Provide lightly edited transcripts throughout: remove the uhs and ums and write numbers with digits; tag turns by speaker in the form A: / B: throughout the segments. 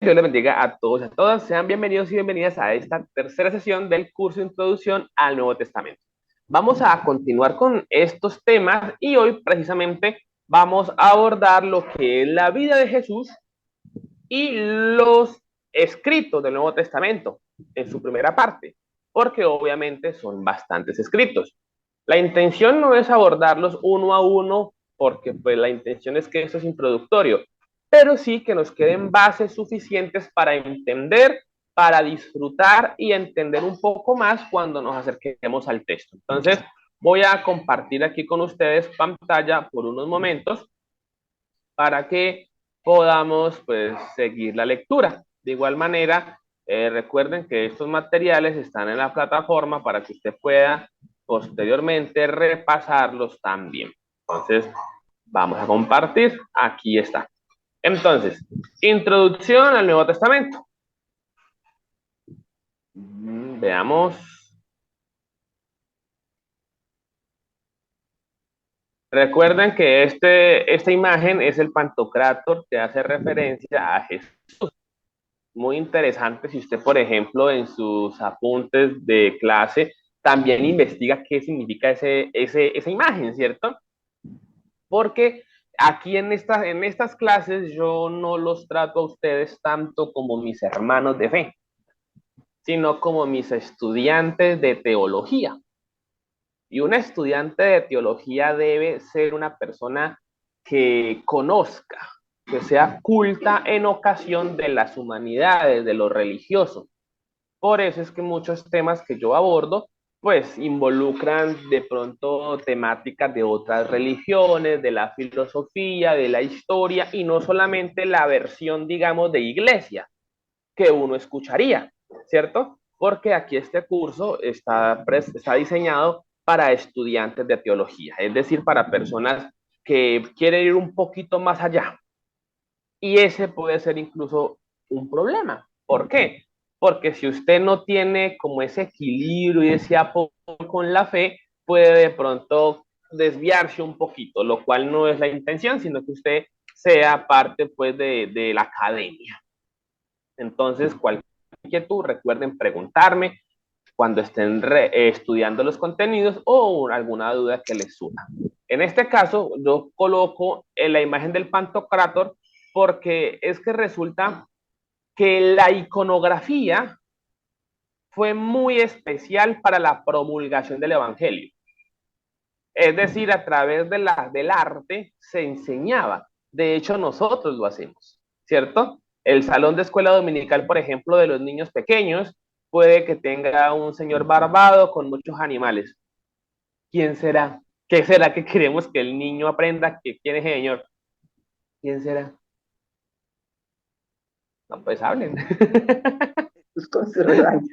A: Dios les bendiga a todos y a todas. Sean bienvenidos y bienvenidas a esta tercera sesión del curso Introducción al Nuevo Testamento. Vamos a continuar con estos temas y hoy precisamente vamos a abordar lo que es la vida de Jesús y los escritos del Nuevo Testamento en su primera parte, porque obviamente son bastantes escritos. La intención no es abordarlos uno a uno, porque pues la intención es que esto es introductorio, pero sí que nos queden bases suficientes para entender, para disfrutar y entender un poco más cuando nos acerquemos al texto. Entonces, voy a compartir aquí con ustedes pantalla por unos momentos para que podamos pues seguir la lectura. De igual manera, recuerden que estos materiales están en la plataforma para que usted pueda posteriormente repasarlos también. Entonces, vamos a compartir. Aquí está. Entonces, introducción al Nuevo Testamento. Veamos. Recuerden que esta imagen es el Pantocrátor que hace referencia a Jesús. Muy interesante si usted, por ejemplo, en sus apuntes de clase también investiga qué significa esa imagen, ¿cierto? Porque aquí en estas clases yo no los trato a ustedes tanto como mis hermanos de fe, sino como mis estudiantes de teología. Y un estudiante de teología debe ser una persona que conozca, que sea culta en ocasión de las humanidades, de lo religioso. Por eso es que muchos temas que yo abordo, pues involucran de pronto temáticas de otras religiones, de la filosofía, de la historia, y no solamente la versión, digamos, de iglesia que uno escucharía, ¿cierto? Porque aquí este curso está diseñado para estudiantes de teología, es decir, para personas que quieren ir un poquito más allá. Y ese puede ser incluso un problema. ¿Por qué? Porque si usted no tiene como ese equilibrio y ese apoyo con la fe, puede de pronto desviarse un poquito, lo cual no es la intención, sino que usted sea parte pues de la academia. Entonces, cualquier inquietud, recuerden preguntarme cuando estén estudiando los contenidos o alguna duda que les surja. En este caso, yo coloco en la imagen del Pantocrátor porque es que resulta que la iconografía fue muy especial para la promulgación del Evangelio. Es decir, a través del arte se enseñaba. De hecho, nosotros lo hacemos, ¿cierto? El salón de escuela dominical, por ejemplo, de los niños pequeños, puede que tenga un señor barbado con muchos animales. ¿Quién será? ¿Qué será que queremos que el niño aprenda? ¿Quién es el señor? ¿Quién será? No, pues hablen.
B: Jesús con su rebaño.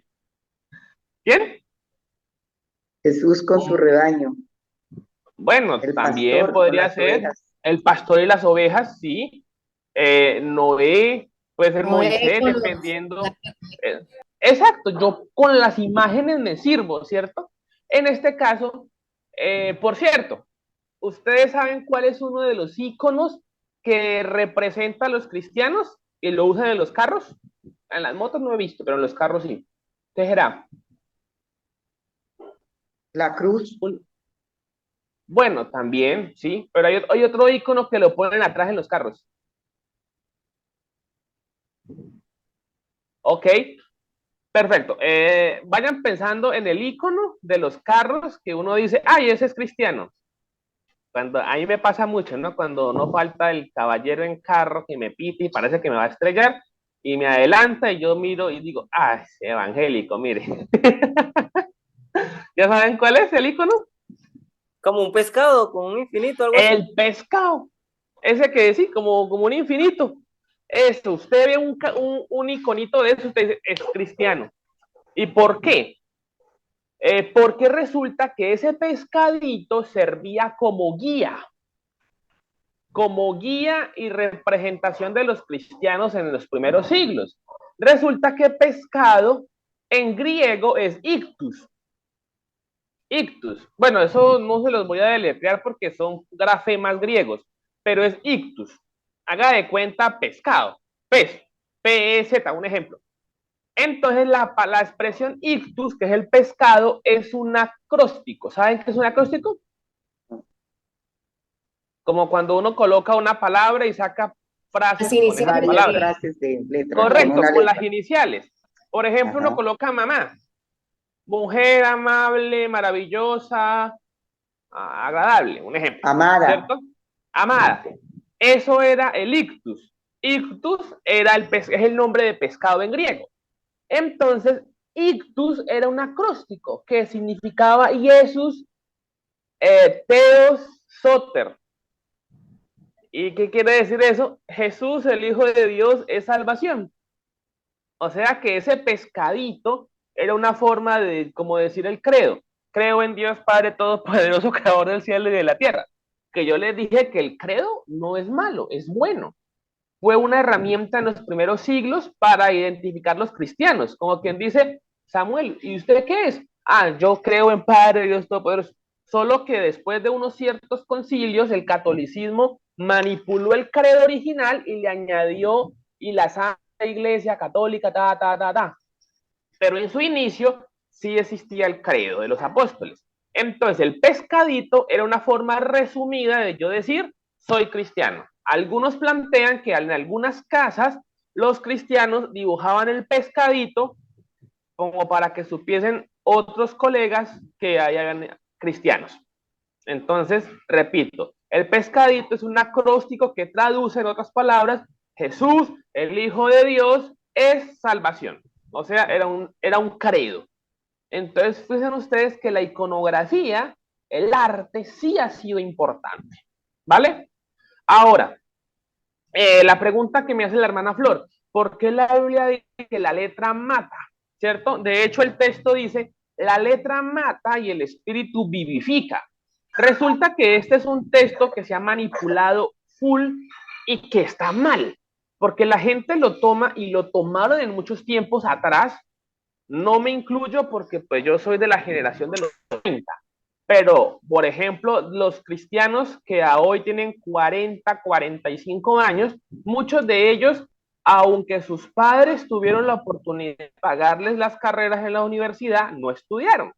A: ¿Quién?
B: Jesús con su rebaño.
A: Bueno,
B: El
A: también
B: pastor con
A: podría
B: las
A: ser
B: ovejas.
A: el pastor y las ovejas, sí. Noé, puede ser
C: Noé
A: Moisés,
C: con
A: dependiendo. Eh, exacto, yo con las imágenes me sirvo, ¿cierto? En este caso, por cierto, ¿ustedes saben cuál es uno de los iconos que representa a los cristianos y lo usan en los carros? En las motos no he visto, pero en los carros sí. ¿Qué será?
B: La cruz.
A: Bueno, también, sí, pero hay otro icono que lo ponen atrás en los carros. Ok, perfecto. Vayan pensando en el icono de los carros que uno dice, ay, ese es cristiano. Cuando a mí me pasa mucho, ¿no? Cuando no falta el caballero en carro que me pite y parece que me va a estrellar y me adelanta y yo miro y digo, ah, ese evangélico, mire. ¿Ya saben cuál es el icono?
D: Como un pescado con un infinito, algo así.
A: El pescado. Ese que sí, como un infinito. Esto, usted ve un iconito de eso, usted dice, es cristiano. ¿Y por qué? Porque resulta que ese pescadito servía como guía y representación de los cristianos en los primeros siglos. Resulta que pescado en griego es ictus. Ictus. Bueno, eso no se los voy a deletrear porque son grafemas griegos, pero es ictus. Haga de cuenta pescado, pez. PEZ, un ejemplo. Entonces la expresión ictus, que es el pescado, es un acróstico. ¿Saben qué es un acróstico? Como cuando uno coloca una palabra y saca frases
C: Las
A: con esas
C: iniciales
B: Varias
A: palabras.
B: frases de letra, con
A: Correcto,
B: una
A: con las
B: letra.
A: iniciales. Por ejemplo, uno
B: Ajá.
A: coloca mamá, mujer amable, maravillosa, agradable, un ejemplo,
B: Amada.
A: ¿cierto? Amada. Eso era el ictus. Ictus era es el nombre de pescado en griego. Entonces, ictus era un acróstico que significaba Jesús Theos Soter. ¿Y qué quiere decir eso? Jesús, el Hijo de Dios, es salvación. O sea que ese pescadito era una forma de, como decir el credo. Creo en Dios Padre Todopoderoso, Creador del cielo y de la tierra. Que yo les dije que el credo no es malo, es bueno. Fue una herramienta en los primeros siglos para identificar los cristianos. Como quien dice, Samuel, ¿y usted qué es? Ah, yo creo en Padre Dios Todopoderoso. Solo que después de unos ciertos concilios, el catolicismo manipuló el credo original y le añadió y la Santa Iglesia Católica, Pero en su inicio sí existía el credo de los apóstoles. Entonces, el pescadito era una forma resumida de yo decir, soy cristiano. Algunos plantean que en algunas casas los cristianos dibujaban el pescadito como para que supiesen otros colegas que hayan cristianos. Entonces, repito, el pescadito es un acróstico que traduce, en otras palabras, Jesús, el Hijo de Dios, es salvación. O sea, era un credo. Entonces, fíjense ustedes que la iconografía, el arte, sí ha sido importante. ¿Vale? Ahora, la pregunta que me hace la hermana Flor, ¿por qué la Biblia dice que la letra mata? ¿Cierto? De hecho, el texto dice, la letra mata y el espíritu vivifica. Resulta que este es un texto que se ha manipulado full y que está mal, porque la gente lo toma y lo tomaron en muchos tiempos atrás. No me incluyo porque pues yo soy de la generación de los 30. Pero, por ejemplo, los cristianos que a hoy tienen 40, 45 años, muchos de ellos, aunque sus padres tuvieron la oportunidad de pagarles las carreras en la universidad, no estudiaron.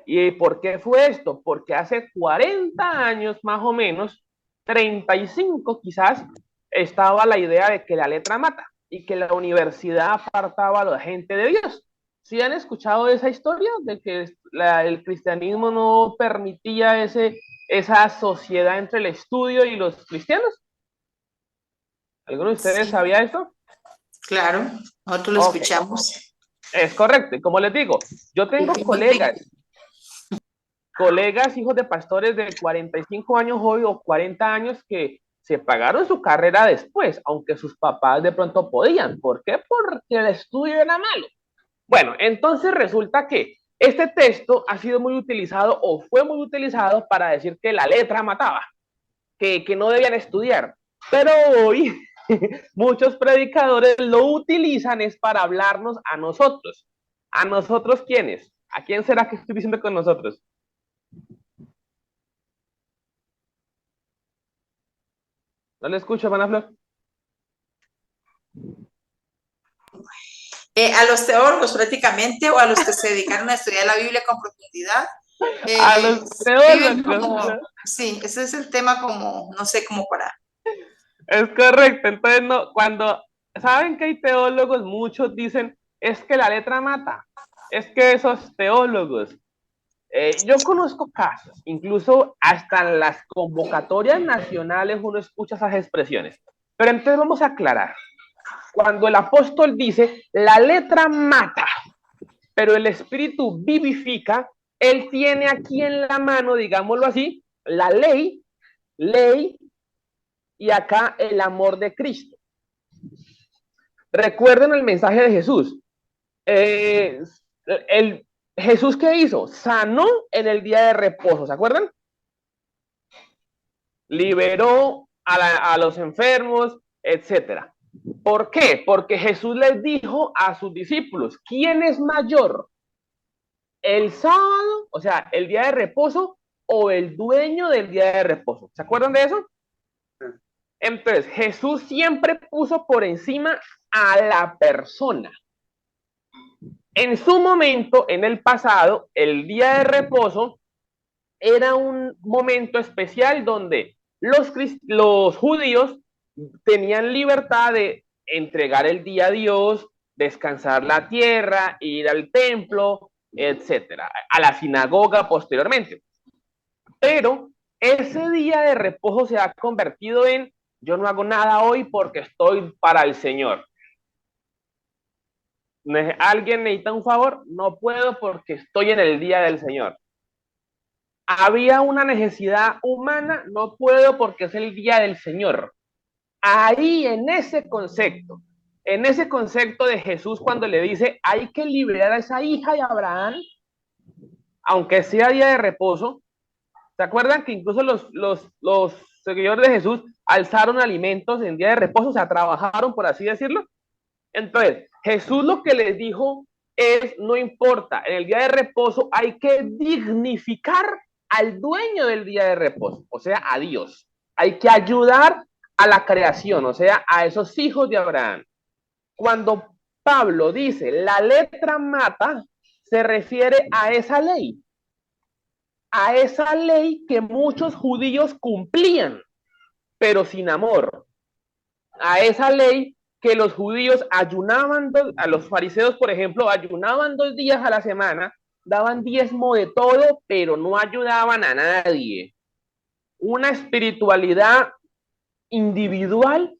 A: ¿Y por qué fue esto? Porque hace 40 años más o menos, 35 quizás, estaba la idea de que la letra mata y que la universidad apartaba a la gente de Dios. ¿Sí han escuchado esa historia de que el cristianismo no permitía esa sociedad entre el estudio y los cristianos? ¿Alguno de ustedes
E: Sí,
A: sabía esto?
E: claro, nosotros lo
A: Okay.
E: escuchamos.
A: Es correcto. Y como les digo, yo tengo colegas, hijos de pastores de 45 años hoy o 40 años que se pagaron su carrera después, aunque sus papás de pronto podían. ¿Por qué? Porque el estudio era malo. Bueno, entonces resulta que este texto ha sido muy utilizado o fue muy utilizado para decir que la letra mataba, que no debían estudiar. Pero hoy muchos predicadores lo utilizan es para hablarnos a nosotros. ¿A nosotros quiénes? ¿A quién será que estoy diciendo con nosotros? ¿No le escucho, hermana Flor?
E: A los teólogos prácticamente, o a los que se dedicaron a estudiar la Biblia con profundidad,
A: A los
E: viven
A: teólogos.
E: como, sí, ese es el tema como, no sé, como para...
A: Es correcto. Entonces, no, cuando saben que hay teólogos, muchos dicen, es que la letra mata. Es que esos teólogos. Yo conozco casos, incluso hasta en las convocatorias nacionales uno escucha esas expresiones. Pero entonces vamos a aclarar. Cuando el apóstol dice, la letra mata, pero el espíritu vivifica, él tiene aquí en la mano, digámoslo así, la ley, y acá el amor de Cristo. Recuerden el mensaje de Jesús. Jesús, ¿qué hizo? Sanó en el día de reposo, ¿se acuerdan? Liberó a los enfermos, etcétera. ¿Por qué? Porque Jesús les dijo a sus discípulos, ¿quién es mayor? ¿El sábado, o sea, el día de reposo, o el dueño del día de reposo? ¿Se acuerdan de eso? Entonces, Jesús siempre puso por encima a la persona. En su momento, en el pasado, el día de reposo era un momento especial donde los judíos tenían libertad de entregar el día a Dios, descansar la tierra, ir al templo, etcétera, a la sinagoga posteriormente. Pero ese día de reposo se ha convertido en yo no hago nada hoy porque estoy para el Señor. ¿Alguien necesita un favor? No puedo porque estoy en el día del Señor. Había una necesidad humana, no puedo porque es el día del Señor. Ahí en ese concepto de Jesús cuando le dice hay que liberar a esa hija de Abraham, aunque sea día de reposo. ¿Se acuerdan que incluso los seguidores de Jesús alzaron alimentos en día de reposo? O sea, trabajaron, por así decirlo. Entonces, Jesús lo que les dijo es, no importa, en el día de reposo hay que dignificar al dueño del día de reposo, o sea, a Dios. Hay que ayudar a la creación, o sea, a esos hijos de Abraham. Cuando Pablo dice la letra mata, se refiere a esa ley que muchos judíos cumplían, pero sin amor, a esa ley que los judíos ayunaban, a los fariseos, por ejemplo, ayunaban 2 días a la semana, daban diezmo de todo, pero no ayudaban a nadie. Una espiritualidad individual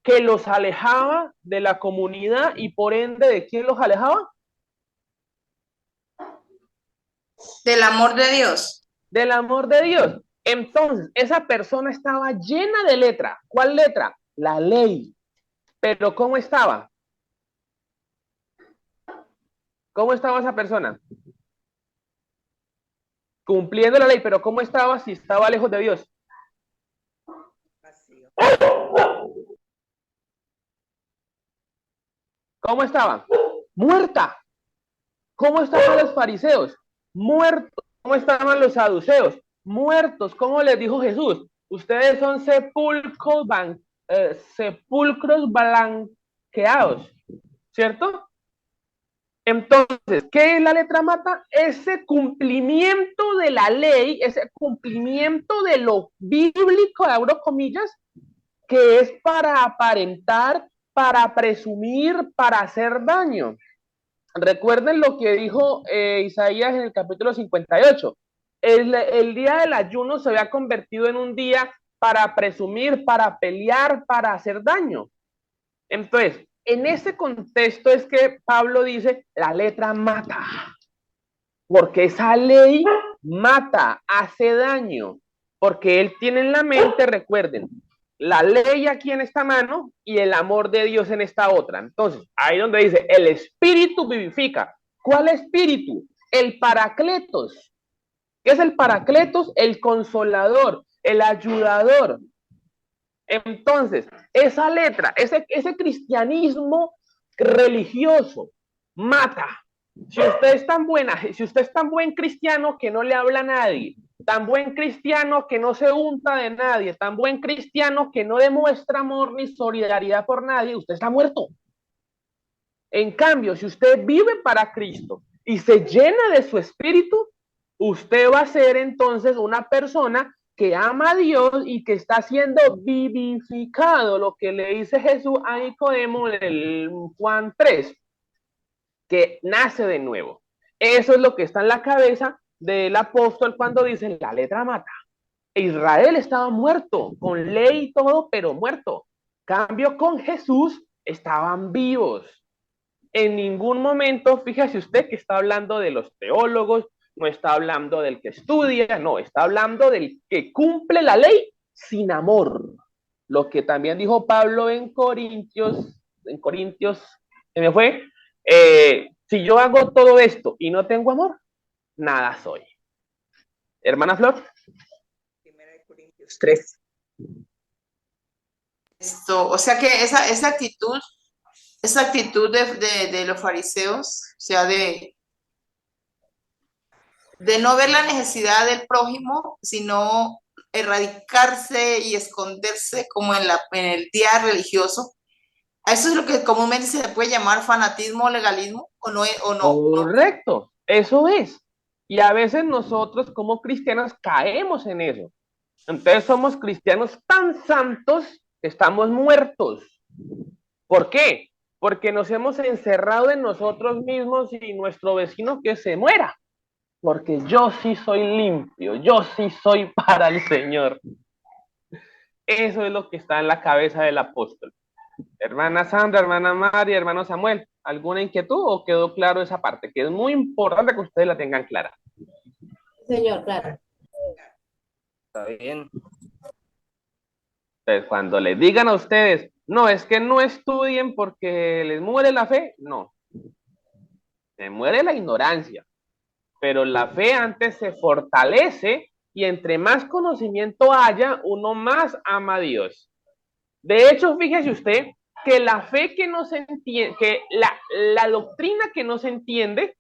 A: que los alejaba de la comunidad y por ende, ¿de quién los alejaba?
E: Del amor de Dios.
A: Del amor de Dios. Entonces, esa persona estaba llena de letra. ¿Cuál letra? La ley. Pero ¿cómo estaba? ¿Cómo estaba esa persona? Cumpliendo la ley, pero ¿cómo estaba si estaba lejos de Dios? ¿Cómo estaba? Muerta. ¿Cómo estaban los fariseos? Muertos. ¿Cómo estaban los saduceos? Muertos. ¿Cómo les dijo Jesús? Ustedes son sepulcros blanqueados, ¿cierto? Entonces, ¿qué es la letra mata? Ese cumplimiento de la ley, ese cumplimiento de lo bíblico, abro comillas, que es para aparentar, para presumir, para hacer daño. Recuerden lo que dijo Isaías en el capítulo 58. El día del ayuno se había convertido en un día para presumir, para pelear, para hacer daño. Entonces, en ese contexto es que Pablo dice, la letra mata, porque esa ley mata, hace daño, porque él tiene en la mente, recuerden, la ley aquí en esta mano y el amor de Dios en esta otra. Entonces, ahí donde dice, el espíritu vivifica. ¿Cuál espíritu? El paracletos. ¿Qué es el paracletos? El consolador, el ayudador. Entonces, esa letra, ese cristianismo religioso mata. Si usted es tan buen cristiano que no le habla a nadie, tan buen cristiano que no se unta de nadie, tan buen cristiano que no demuestra amor ni solidaridad por nadie, usted está muerto. En cambio, si usted vive para Cristo y se llena de su espíritu, usted va a ser entonces una persona que ama a Dios y que está siendo vivificado, lo que le dice Jesús a Nicodemo en el Juan 3, que nace de nuevo. Eso es lo que está en la cabeza del apóstol cuando dice la letra mata. Israel estaba muerto, con ley y todo, pero muerto. Cambio con Jesús, estaban vivos. En ningún momento, fíjese usted que está hablando de los teólogos, no está hablando del que estudia, no, está hablando del que cumple la ley sin amor. Lo que también dijo Pablo en Corintios, se me fue, si yo hago todo esto y no tengo amor, nada soy. Hermana Flor.
B: 1 Corintios 3.
E: O sea que esa actitud de los fariseos, o sea, de no ver la necesidad del prójimo, sino erradicarse y esconderse como en el día religioso, ¿A eso es lo que comúnmente se le puede llamar fanatismo o legalismo? ¿O no? ¿O no?
A: Correcto, eso es. Y a veces nosotros como cristianos caemos en eso. Entonces somos cristianos tan santos que estamos muertos. ¿Por qué? Porque nos hemos encerrado en nosotros mismos y nuestro vecino que se muera. Porque yo sí soy limpio, yo sí soy para el Señor. Eso es lo que está en la cabeza del apóstol. Hermana Sandra, hermana María, hermano Samuel, ¿alguna inquietud o quedó claro esa parte? Que es muy importante que ustedes la tengan clara.
C: Señor, claro.
D: Está bien.
A: Entonces, cuando les digan a ustedes, no, es que no estudien porque les muere la fe, no. Se muere la ignorancia, pero la fe antes se fortalece y entre más conocimiento haya, uno más ama a Dios. De hecho, fíjese usted que la fe que no se entiende, que la doctrina que no se entiende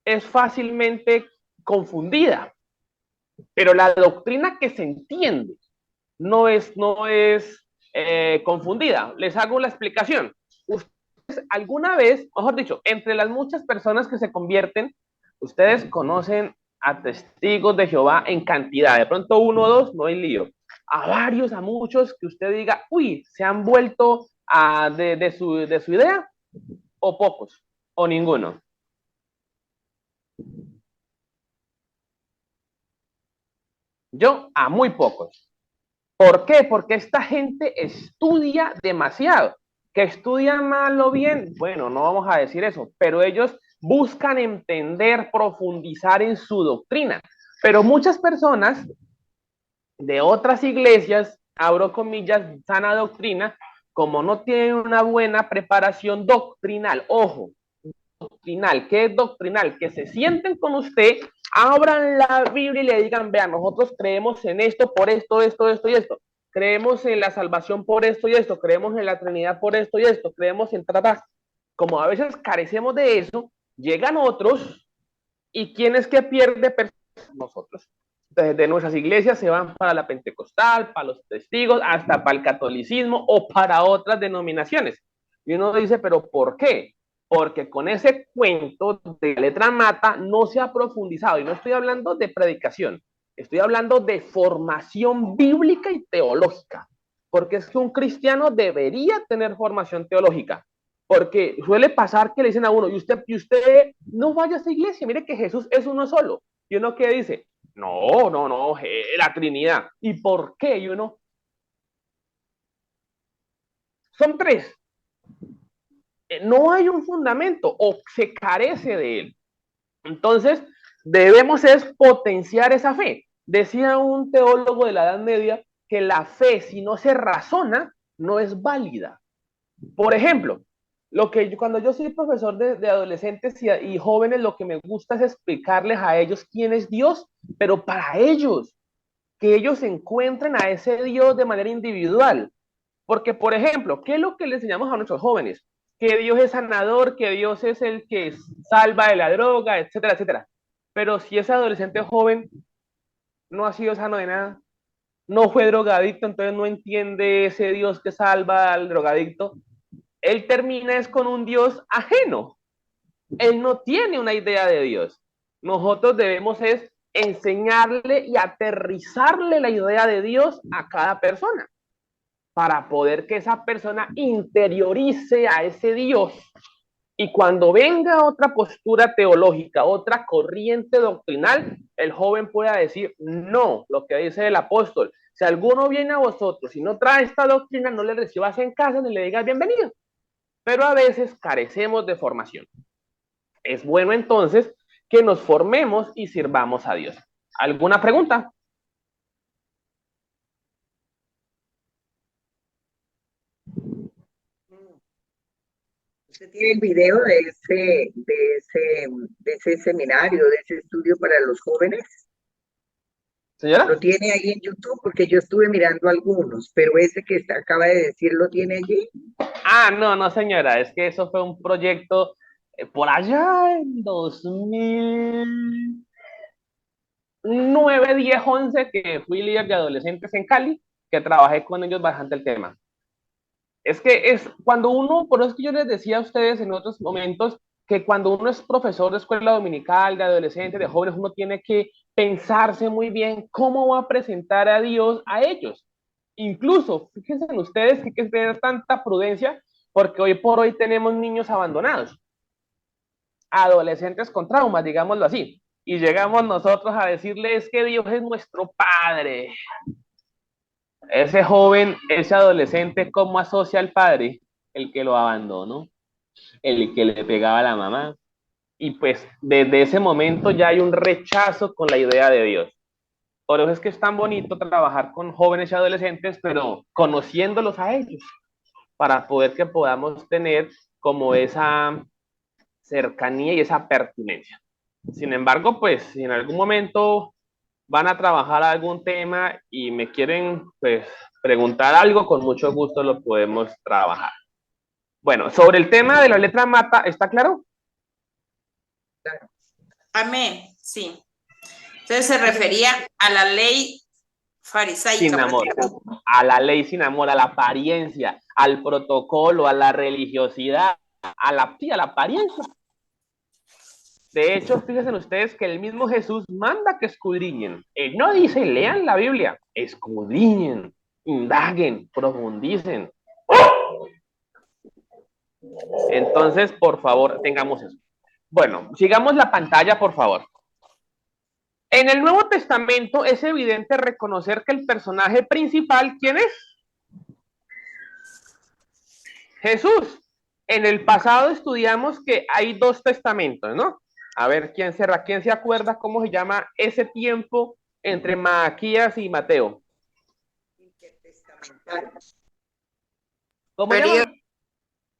A: es fácilmente confundida, pero la doctrina que se entiende no es confundida. Les hago la explicación. Ustedes alguna vez, mejor dicho, entre las muchas personas que se convierten, ustedes conocen a testigos de Jehová en cantidad, de pronto uno o dos, no hay lío. A varios, a muchos que usted diga, uy, se han vuelto de su idea, o pocos, o ninguno. Yo a muy pocos. ¿Por qué? Porque esta gente estudia demasiado. ¿Que estudian mal o bien? Bueno, no vamos a decir eso, pero ellos buscan entender, profundizar en su doctrina. Pero muchas personas de otras iglesias, abro comillas, sana doctrina, como no tienen una buena preparación doctrinal, ojo, doctrinal, ¿qué es doctrinal? Que se sienten con usted, abran la Biblia y le digan, vean, nosotros creemos en esto, por esto, esto, esto y esto. Creemos en la salvación por esto y esto, creemos en la Trinidad por esto y esto, creemos en tratar. Como a veces carecemos de eso, llegan otros y ¿quién es que pierde? Nosotros. Entonces, de nuestras iglesias se van para la pentecostal, para los testigos, hasta para el catolicismo o para otras denominaciones. Y uno dice, ¿pero por qué? Porque con ese cuento de letra mata no se ha profundizado. Y no estoy hablando de predicación, estoy hablando de formación bíblica y teológica. Porque es que un cristiano debería tener formación teológica. Porque suele pasar que le dicen a uno, y usted no vaya a esa iglesia, mire que Jesús es uno solo. Y uno que dice, no, no, no, la Trinidad. ¿Y por qué? Y uno, son tres. No hay un fundamento o se carece de él. Entonces, debemos es potenciar esa fe. Decía un teólogo de la Edad Media que la fe, si no se razona, no es válida. Por ejemplo, cuando yo soy profesor de adolescentes y jóvenes, lo que me gusta es explicarles a ellos quién es Dios, pero para ellos, que ellos encuentren a ese Dios de manera individual. Porque, por ejemplo, ¿qué es lo que le enseñamos a nuestros jóvenes? Que Dios es sanador, que Dios es el que salva de la droga, etcétera, etcétera. Pero si ese adolescente joven no ha sido sano de nada, no fue drogadicto, entonces no entiende ese Dios que salva al drogadicto, él termina es con un Dios ajeno. Él no tiene una idea de Dios. Nosotros debemos es enseñarle y aterrizarle la idea de Dios a cada persona para poder que esa persona interiorice a ese Dios y cuando venga otra postura teológica, otra corriente doctrinal, el joven pueda decir, no, lo que dice el apóstol, si alguno viene a vosotros y no trae esta doctrina, no le recibas en casa ni le digas bienvenido. Pero a veces carecemos de formación. Es bueno entonces que nos formemos y sirvamos a Dios. ¿Alguna pregunta?
B: ¿Usted tiene el video de ese seminario, de ese estudio para los jóvenes?
A: ¿Señora?
B: Lo tiene ahí en YouTube, porque yo estuve mirando algunos, pero ese que acaba de decir, ¿lo tiene allí?
A: No, no, señora, es que eso fue un proyecto por allá en 2009, 10, 11, que fui líder de adolescentes en Cali, que trabajé con ellos bastante el tema. Es que es cuando uno, por eso es que yo les decía a ustedes en otros momentos, que cuando uno es profesor de escuela dominical, de adolescentes, de jóvenes, uno tiene que pensarse muy bien cómo va a presentar a Dios a ellos. Incluso, fíjense en ustedes que hay que tener tanta prudencia, porque hoy por hoy tenemos niños abandonados, adolescentes con traumas, digámoslo así. Y llegamos nosotros a decirles que Dios es nuestro Padre. Ese joven, ese adolescente, ¿cómo asocia al padre? El que lo abandonó, el que le pegaba a la mamá. Y pues desde ese momento ya hay un rechazo con la idea de Dios. Por eso es que es tan bonito trabajar con jóvenes y adolescentes, pero conociéndolos a ellos, para poder que podamos tener como esa cercanía y esa pertinencia. Sin embargo, pues si en algún momento van a trabajar algún tema y me quieren pues preguntar algo, con mucho gusto lo podemos trabajar. Bueno, sobre el tema de la letra mata, ¿está claro?
E: Amén, sí. Entonces se refería a la ley farisaica.
A: Sin amor, a la ley sin amor, a la apariencia, al protocolo, a la religiosidad, a la apariencia. De hecho, fíjense ustedes que el mismo Jesús manda que escudriñen. Él no dice, lean la Biblia, escudriñen, indaguen, profundicen. Entonces, por favor, tengamos eso. Bueno, sigamos la pantalla, por favor. En el Nuevo Testamento es evidente reconocer que el personaje principal, ¿quién es? Jesús. En el pasado estudiamos que hay dos testamentos, ¿no? A ver, ¿quién se acuerda cómo se llama ese tiempo entre Malaquías y Mateo? ¿Cómo se llama?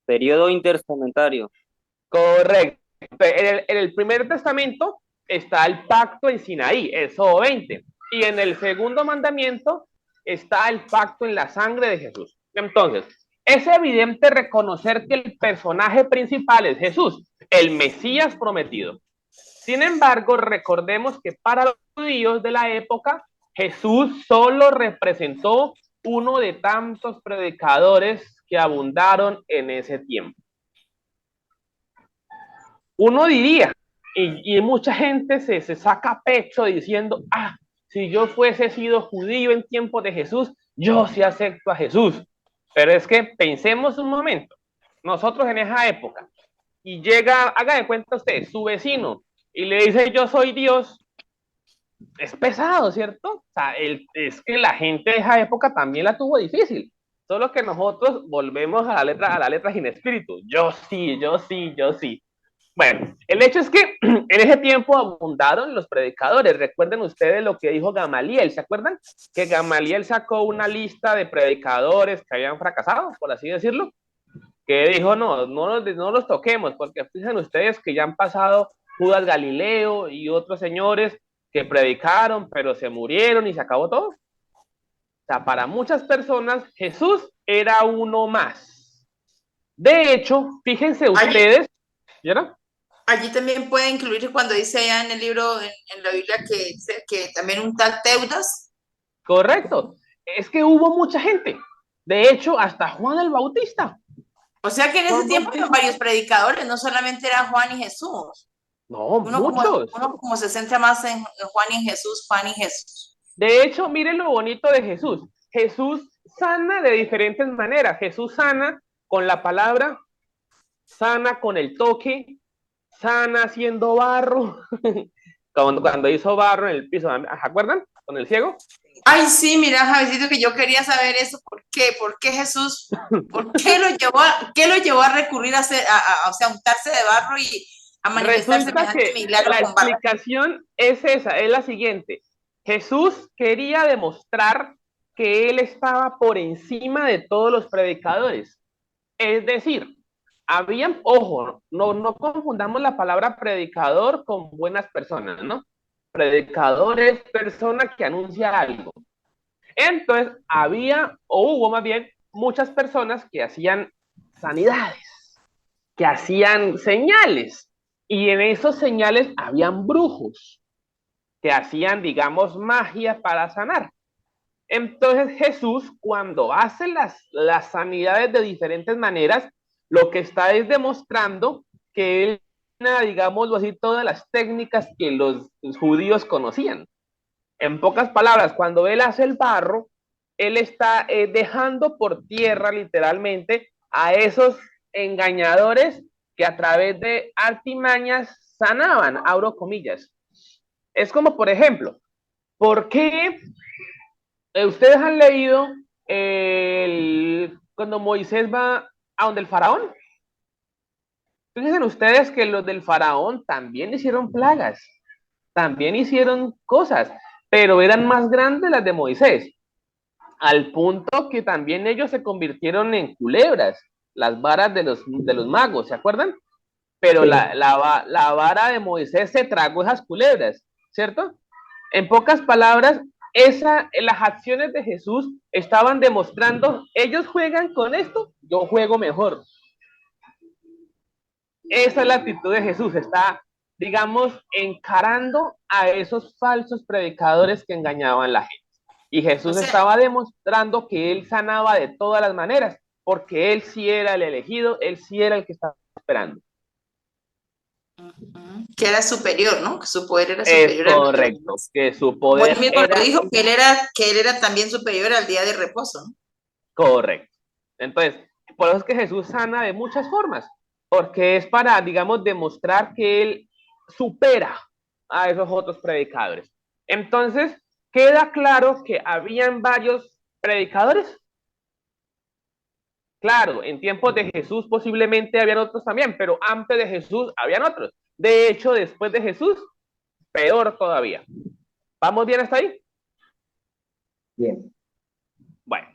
D: Periodo intertestamentario.
A: Correcto. En el primer testamento está el pacto en Sinaí, Éxodo 20. Y en el segundo mandamiento está el pacto en la sangre de Jesús. Entonces, es evidente reconocer que el personaje principal es Jesús, el Mesías prometido. Sin embargo, recordemos que para los judíos de la época, Jesús solo representó uno de tantos predicadores que abundaron en ese tiempo. Uno diría, y mucha gente se saca pecho diciendo, si yo fuese sido judío en tiempos de Jesús, yo sí acepto a Jesús. Pero es que pensemos un momento, nosotros en esa época, y llega, haga de cuenta usted, su vecino, y le dice, yo soy Dios, es pesado, ¿cierto? O sea, es que la gente de esa época también la tuvo difícil, solo que nosotros volvemos a la letra sin espíritu, yo sí, yo sí, yo sí. Bueno, el hecho es que en ese tiempo abundaron los predicadores. Recuerden ustedes lo que dijo Gamaliel, ¿se acuerdan? Que Gamaliel sacó una lista de predicadores que habían fracasado, por así decirlo, que dijo, no los toquemos, porque fíjense ustedes que ya han pasado Judas Galileo y otros señores que predicaron, pero se murieron y se acabó todo. O sea, para muchas personas Jesús era uno más. De hecho, fíjense ustedes, ¿ya?
E: Allí también puede incluir cuando dice allá en el libro, en la Biblia, que también un tal Teudas.
A: Correcto. Es que hubo mucha gente. De hecho, hasta Juan el Bautista.
E: O sea que en ese tiempo había varios predicadores, no solamente era Juan y Jesús.
A: No, muchos.
E: Uno como se centra más en Juan y Jesús, Juan y Jesús.
A: De hecho, miren lo bonito de Jesús. Jesús sana de diferentes maneras. Jesús sana con la palabra, sana con el toque, sana haciendo barro. Cuando hizo barro en el piso, ¿se acuerdan? Con el ciego.
E: Ay, sí, mira, Javiercito, que yo quería saber eso. ¿Por qué? ¿Por qué Jesús? ¿Por qué lo llevó a recurrir a untarse de barro y a manifestar semejante milagro
A: la
E: con barro?
A: La explicación es esa, es la siguiente. Jesús quería demostrar que él estaba por encima de todos los predicadores. Es decir, no confundamos la palabra predicador con buenas personas, ¿no? Predicador es persona que anuncia algo. Entonces, hubo más bien muchas personas que hacían sanidades, que hacían señales, y en esos señales habían brujos que hacían, digamos, magia para sanar. Entonces Jesús, cuando hace las sanidades de diferentes maneras, lo que está es demostrando que él, digámoslo así, todas las técnicas que los judíos conocían. En pocas palabras, cuando él hace el barro, él está dejando por tierra literalmente a esos engañadores que a través de artimañas sanaban, abro comillas. Es como, por ejemplo, ¿por qué ustedes han leído cuando Moisés va a donde el faraón? Fíjense ustedes que los del faraón también hicieron plagas, también hicieron cosas, pero eran más grandes las de Moisés, al punto que también ellos se convirtieron en culebras, las varas de los magos, ¿se acuerdan? Pero
B: Sí.
A: la vara de Moisés se tragó esas culebras, ¿cierto? En pocas palabras, las acciones de Jesús estaban demostrando, ellos juegan con esto, yo juego mejor. Esa es la actitud de Jesús, está, digamos, encarando a esos falsos predicadores que engañaban a la gente. Y Jesús estaba demostrando que él sanaba de todas las maneras, porque él sí era el elegido, él sí era el que estaba esperando.
E: Que era superior, ¿no? Que su poder era superior.
A: Es correcto, que su poder
E: mismo era... dijo que él era también superior al día de reposo, ¿no?
A: Correcto. Entonces, por eso es que Jesús sana de muchas formas, porque es para, digamos, demostrar que él supera a esos otros predicadores. Entonces, queda claro que habían varios predicadores. Claro, en tiempos de Jesús posiblemente habían otros también, pero antes de Jesús habían otros. De hecho, después de Jesús, peor todavía. ¿Vamos bien hasta ahí?
B: Bien.
A: Bueno,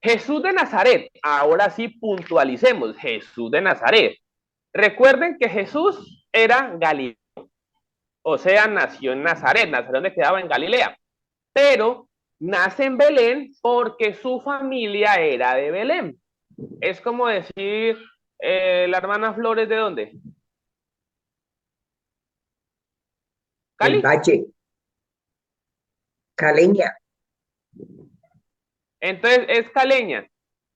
A: Jesús de Nazaret, ahora sí puntualicemos, Jesús de Nazaret. Recuerden que Jesús era galileo, o sea, nació en Nazaret, donde quedaba en Galilea, pero nace en Belén porque su familia era de Belén. Es como decir, la hermana Flores, ¿de dónde? ¿Cali?
B: El Valle. Caleña.
A: Entonces es caleña.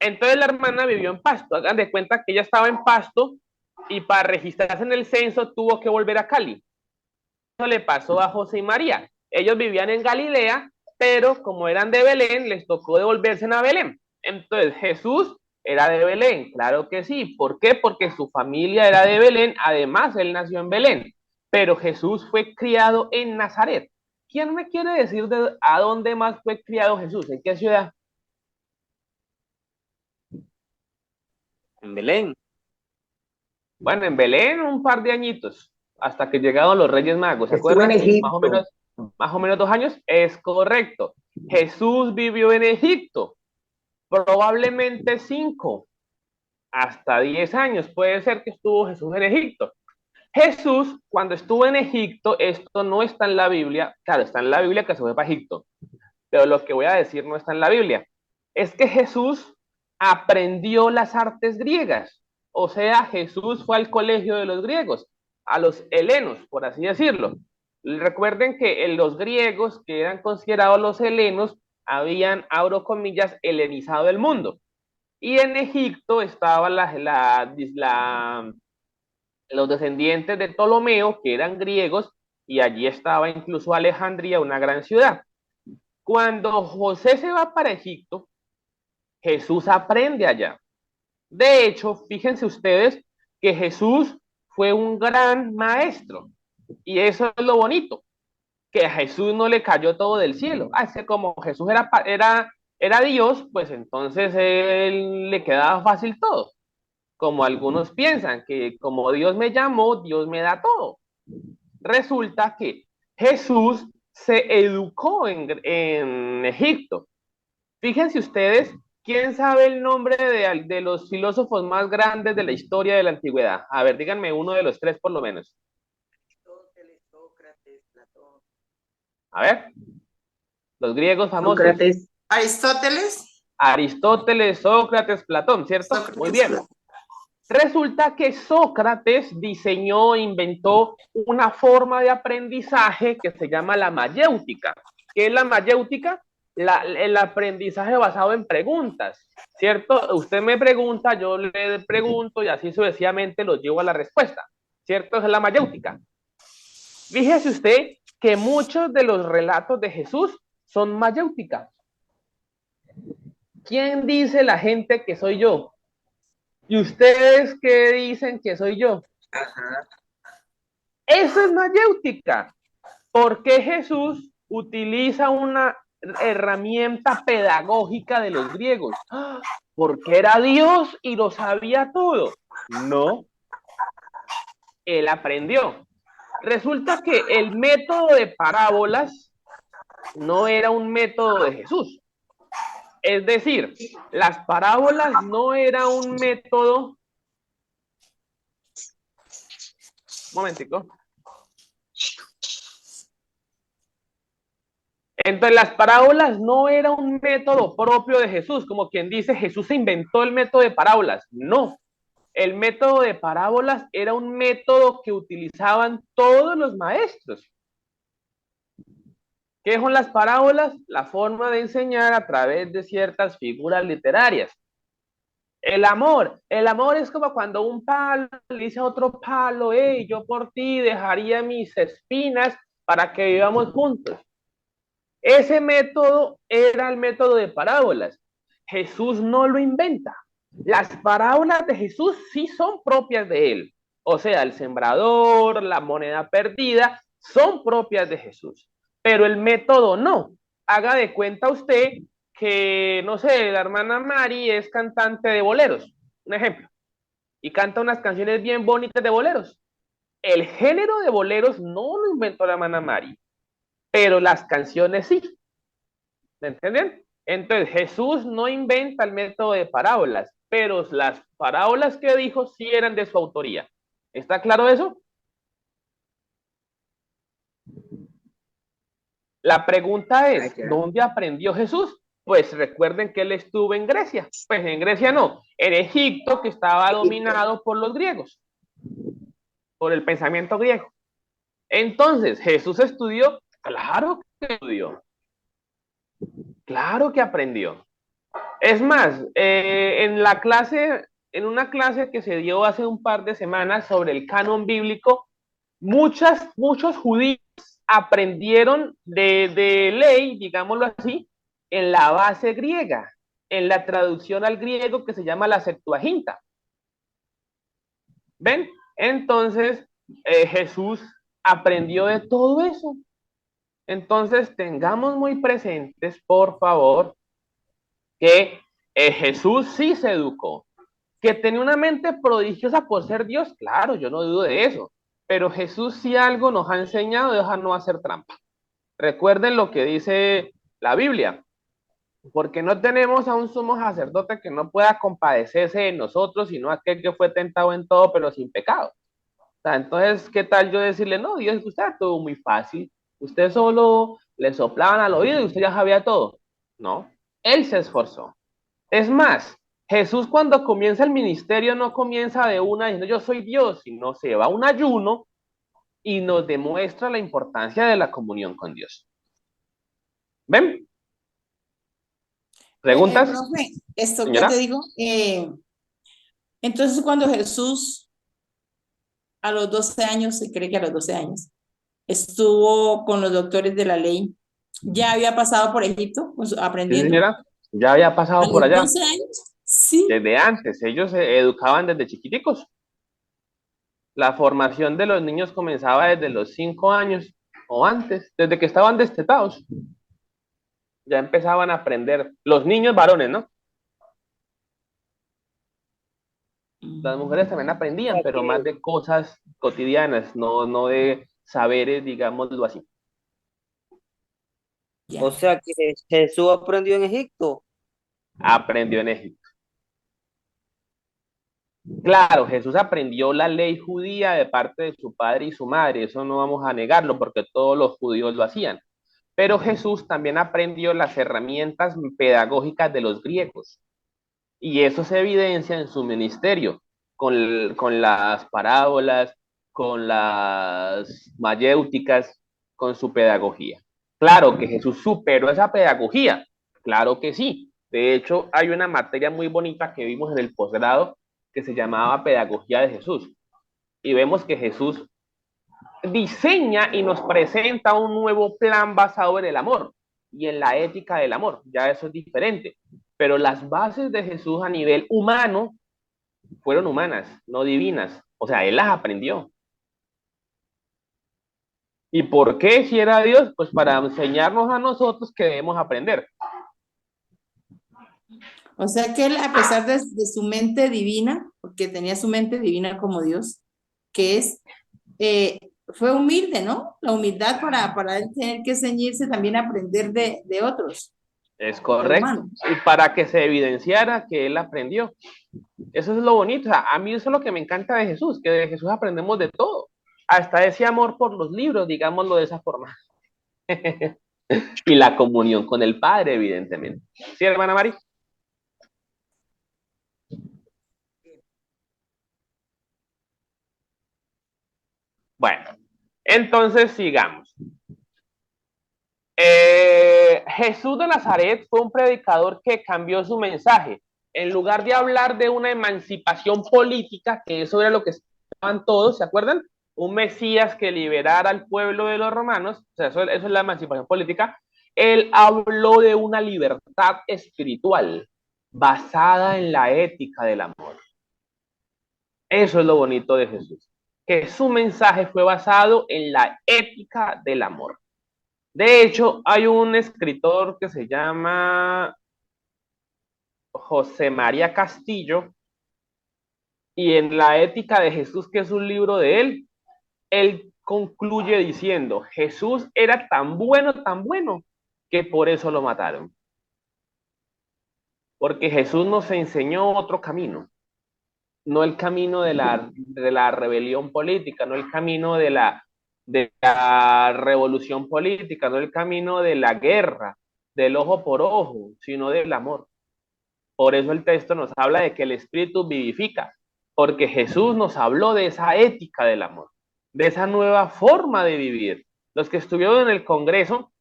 A: Entonces la hermana vivió en Pasto. Hagan de cuenta que ella estaba en Pasto y para registrarse en el censo tuvo que volver a Cali. Eso le pasó a José y María. Ellos vivían en Galilea, pero como eran de Belén, les tocó devolverse a Belén. Entonces Jesús era de Belén, claro que sí. ¿Por qué? Porque su familia era de Belén, además él nació en Belén, pero Jesús fue criado en Nazaret. ¿Quién me quiere decir a dónde más fue criado Jesús? ¿En qué ciudad?
D: En Belén.
A: Bueno, en Belén un par de añitos, hasta que llegaron los Reyes Magos, ¿se
B: Estuvo
A: acuerdan?
B: en Egipto.
A: Más o menos 2 años, es correcto. Jesús vivió en Egipto, probablemente 5, hasta 10 años, puede ser que estuvo Jesús en Egipto. Jesús, cuando estuvo en Egipto, esto no está en la Biblia, claro, está en la Biblia que se fue para Egipto, pero lo que voy a decir no está en la Biblia, es que Jesús aprendió las artes griegas, o sea, Jesús fue al colegio de los griegos, a los helenos, por así decirlo. Recuerden que los griegos, que eran considerados los helenos, habían, abro comillas, helenizado el mundo. Y en Egipto estaban los descendientes de Ptolomeo, que eran griegos, y allí estaba incluso Alejandría, una gran ciudad. Cuando José se va para Egipto, Jesús aprende allá. De hecho, fíjense ustedes que Jesús fue un gran maestro. Y eso es lo bonito, que a Jesús no le cayó todo del cielo. Así como Jesús era Dios, pues entonces él le quedaba fácil todo. Como algunos piensan, que como Dios me llamó, Dios me da todo. Resulta que Jesús se educó en Egipto. Fíjense ustedes, ¿quién sabe el nombre de los filósofos más grandes de la historia de la antigüedad? A ver, díganme uno de los 3 por lo menos.
B: Aristóteles, Sócrates, Platón.
A: A ver, los griegos famosos.
B: Sócrates.
A: Aristóteles, Sócrates, Platón, ¿cierto?
E: Sócrates.
A: Muy bien. Resulta que Sócrates diseñó, inventó una forma de aprendizaje que se llama la mayéutica. ¿Qué es la mayéutica? el aprendizaje basado en preguntas, ¿cierto? Usted me pregunta, yo le pregunto y así sucesivamente lo llevo a la respuesta, ¿cierto? Esa es la mayéutica. Fíjese usted que muchos de los relatos de Jesús son mayéutica. ¿Quién dice la gente que soy yo? ¿Y ustedes qué dicen que soy yo?
B: Ajá.
A: Eso es mayéutica. ¿Por qué Jesús utiliza una herramienta pedagógica de los griegos? Porque era Dios y lo sabía todo. No, él aprendió. Resulta que el método de parábolas no era un método de Jesús. Es decir, las parábolas no era un método. Un momentico. Entonces, las parábolas no era un método propio de Jesús, como quien dice, Jesús se inventó el método de parábolas. No, el método de parábolas era un método que utilizaban todos los maestros. ¿Qué son las parábolas? La forma de enseñar a través de ciertas figuras literarias. El amor es como cuando un palo le dice a otro palo, hey, yo por ti dejaría mis espinas para que vivamos juntos. Ese método era el método de parábolas. Jesús no lo inventa. Las parábolas de Jesús sí son propias de él. O sea, el sembrador, la moneda perdida, son propias de Jesús. Pero el método no. Haga de cuenta usted que, no sé, la hermana Mari es cantante de boleros, un ejemplo, y canta unas canciones bien bonitas de boleros. El género de boleros no lo inventó la hermana Mari, pero las canciones sí. ¿Me entienden? Entonces, Jesús no inventa el método de parábolas, pero las parábolas que dijo sí eran de su autoría. ¿Está claro eso? La pregunta es, ¿dónde aprendió Jesús? Pues recuerden que él estuvo en Grecia. Pues en Grecia no, en Egipto, que estaba dominado por los griegos, por el pensamiento griego. Entonces, ¿Jesús estudió? Claro que estudió. Claro que aprendió. Es más, en una clase que se dio hace un par de semanas sobre el canon bíblico, muchos judíos aprendieron de ley, digámoslo así, en la base griega, en la traducción al griego que se llama la Septuaginta. ¿Ven? Entonces, Jesús aprendió de todo eso. Entonces, tengamos muy presentes, por favor, que Jesús sí se educó, que tenía una mente prodigiosa por ser Dios, claro, yo no dudo de eso, pero Jesús sí algo nos ha enseñado es a no hacer trampa. Recuerden lo que dice la Biblia, porque no tenemos a un sumo sacerdote que no pueda compadecerse de nosotros, sino aquel que fue tentado en todo, pero sin pecado. O sea, entonces, ¿qué tal yo decirle, no, Dios, usted tuvo muy fácil, usted solo le soplaban al oído y usted ya sabía todo? No, él se esforzó. Es más, Jesús cuando comienza el ministerio no comienza de una diciendo yo soy Dios, sino se va a un ayuno y nos demuestra la importancia de la comunión con Dios. ¿Ven? ¿Preguntas?
E: Profe, esto
A: Señora.
E: que te digo, entonces cuando Jesús a los 12 años, se cree que a los 12 años, estuvo con los doctores de la ley, ya había pasado por Egipto aprendiendo.
A: Sí, señora, ya había pasado por allá.
E: 12 años? Sí.
A: Desde antes, ellos se educaban desde chiquiticos. La formación de los niños comenzaba desde los 5 años o antes, desde que estaban destetados. Ya empezaban a aprender. Los niños varones, ¿no? Las mujeres también aprendían, pero más de cosas cotidianas, no de saberes, digámoslo así.
D: O sea que Jesús aprendió en Egipto.
A: Aprendió en Egipto. Claro, Jesús aprendió la ley judía de parte de su padre y su madre, eso no vamos a negarlo porque todos los judíos lo hacían. Pero Jesús también aprendió las herramientas pedagógicas de los griegos. Y eso se evidencia en su ministerio, con las parábolas, con las mayéuticas, con su pedagogía. Claro que Jesús superó esa pedagogía, Claro que sí. De hecho, hay una materia muy bonita que vimos en el posgrado que se llamaba Pedagogía de Jesús. Y vemos que Jesús diseña y nos presenta un nuevo plan basado en el amor y en la ética del amor. Ya eso es diferente. Pero las bases de Jesús a nivel humano fueron humanas, no divinas. O sea, él las aprendió. ¿Y por qué si era Dios? Pues para enseñarnos a nosotros que debemos aprender.
E: O sea que él, a pesar de su mente divina, porque tenía su mente divina como Dios, que es, fue humilde, ¿no? La humildad para él tener que ceñirse también a aprender de otros.
A: Es correcto. Y para que se evidenciara que él aprendió. Eso es lo bonito. O sea, a mí eso es lo que me encanta de Jesús, que de Jesús aprendemos de todo. Hasta ese amor por los libros, digámoslo de esa forma. Y la comunión con el Padre, evidentemente. ¿Sí, hermana Mari? Bueno, entonces sigamos. Jesús de Nazaret fue un predicador que cambió su mensaje. En lugar de hablar de una emancipación política, que eso era lo que estaban todos, ¿se acuerdan? Un Mesías que liberara al pueblo de los romanos, o sea, eso es la emancipación política. Él habló de una libertad espiritual basada en la ética del amor. Eso es lo bonito de Jesús, que su mensaje fue basado en la ética del amor. De hecho, hay un escritor que se llama José María Castillo, y en La ética de Jesús, que es un libro de él concluye diciendo, Jesús era tan bueno, que por eso lo mataron. Porque Jesús nos enseñó otro camino, no el camino de la rebelión política, no el camino de la revolución política, no el camino de la guerra, del ojo por ojo, sino del amor. Por eso el texto nos habla de que el Espíritu vivifica, porque Jesús nos habló de esa ética del amor, de esa nueva forma de vivir. Los que estuvieron en el Congreso,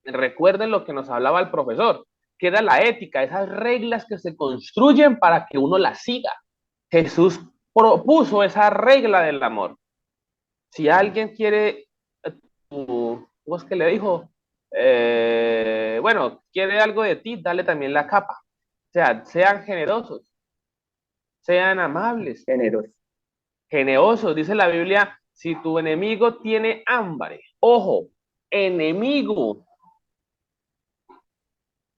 A: recuerden lo que nos hablaba el profesor, que era la ética, esas reglas que se construyen para que uno las siga. Jesús propuso esa regla del amor. Si alguien quiere, ¿cómo es que le dijo? Bueno, quiere algo de ti, dale también la capa. O sea, sean generosos, sean amables, generosos. Dice la Biblia, si tu enemigo tiene hambre, ojo, enemigo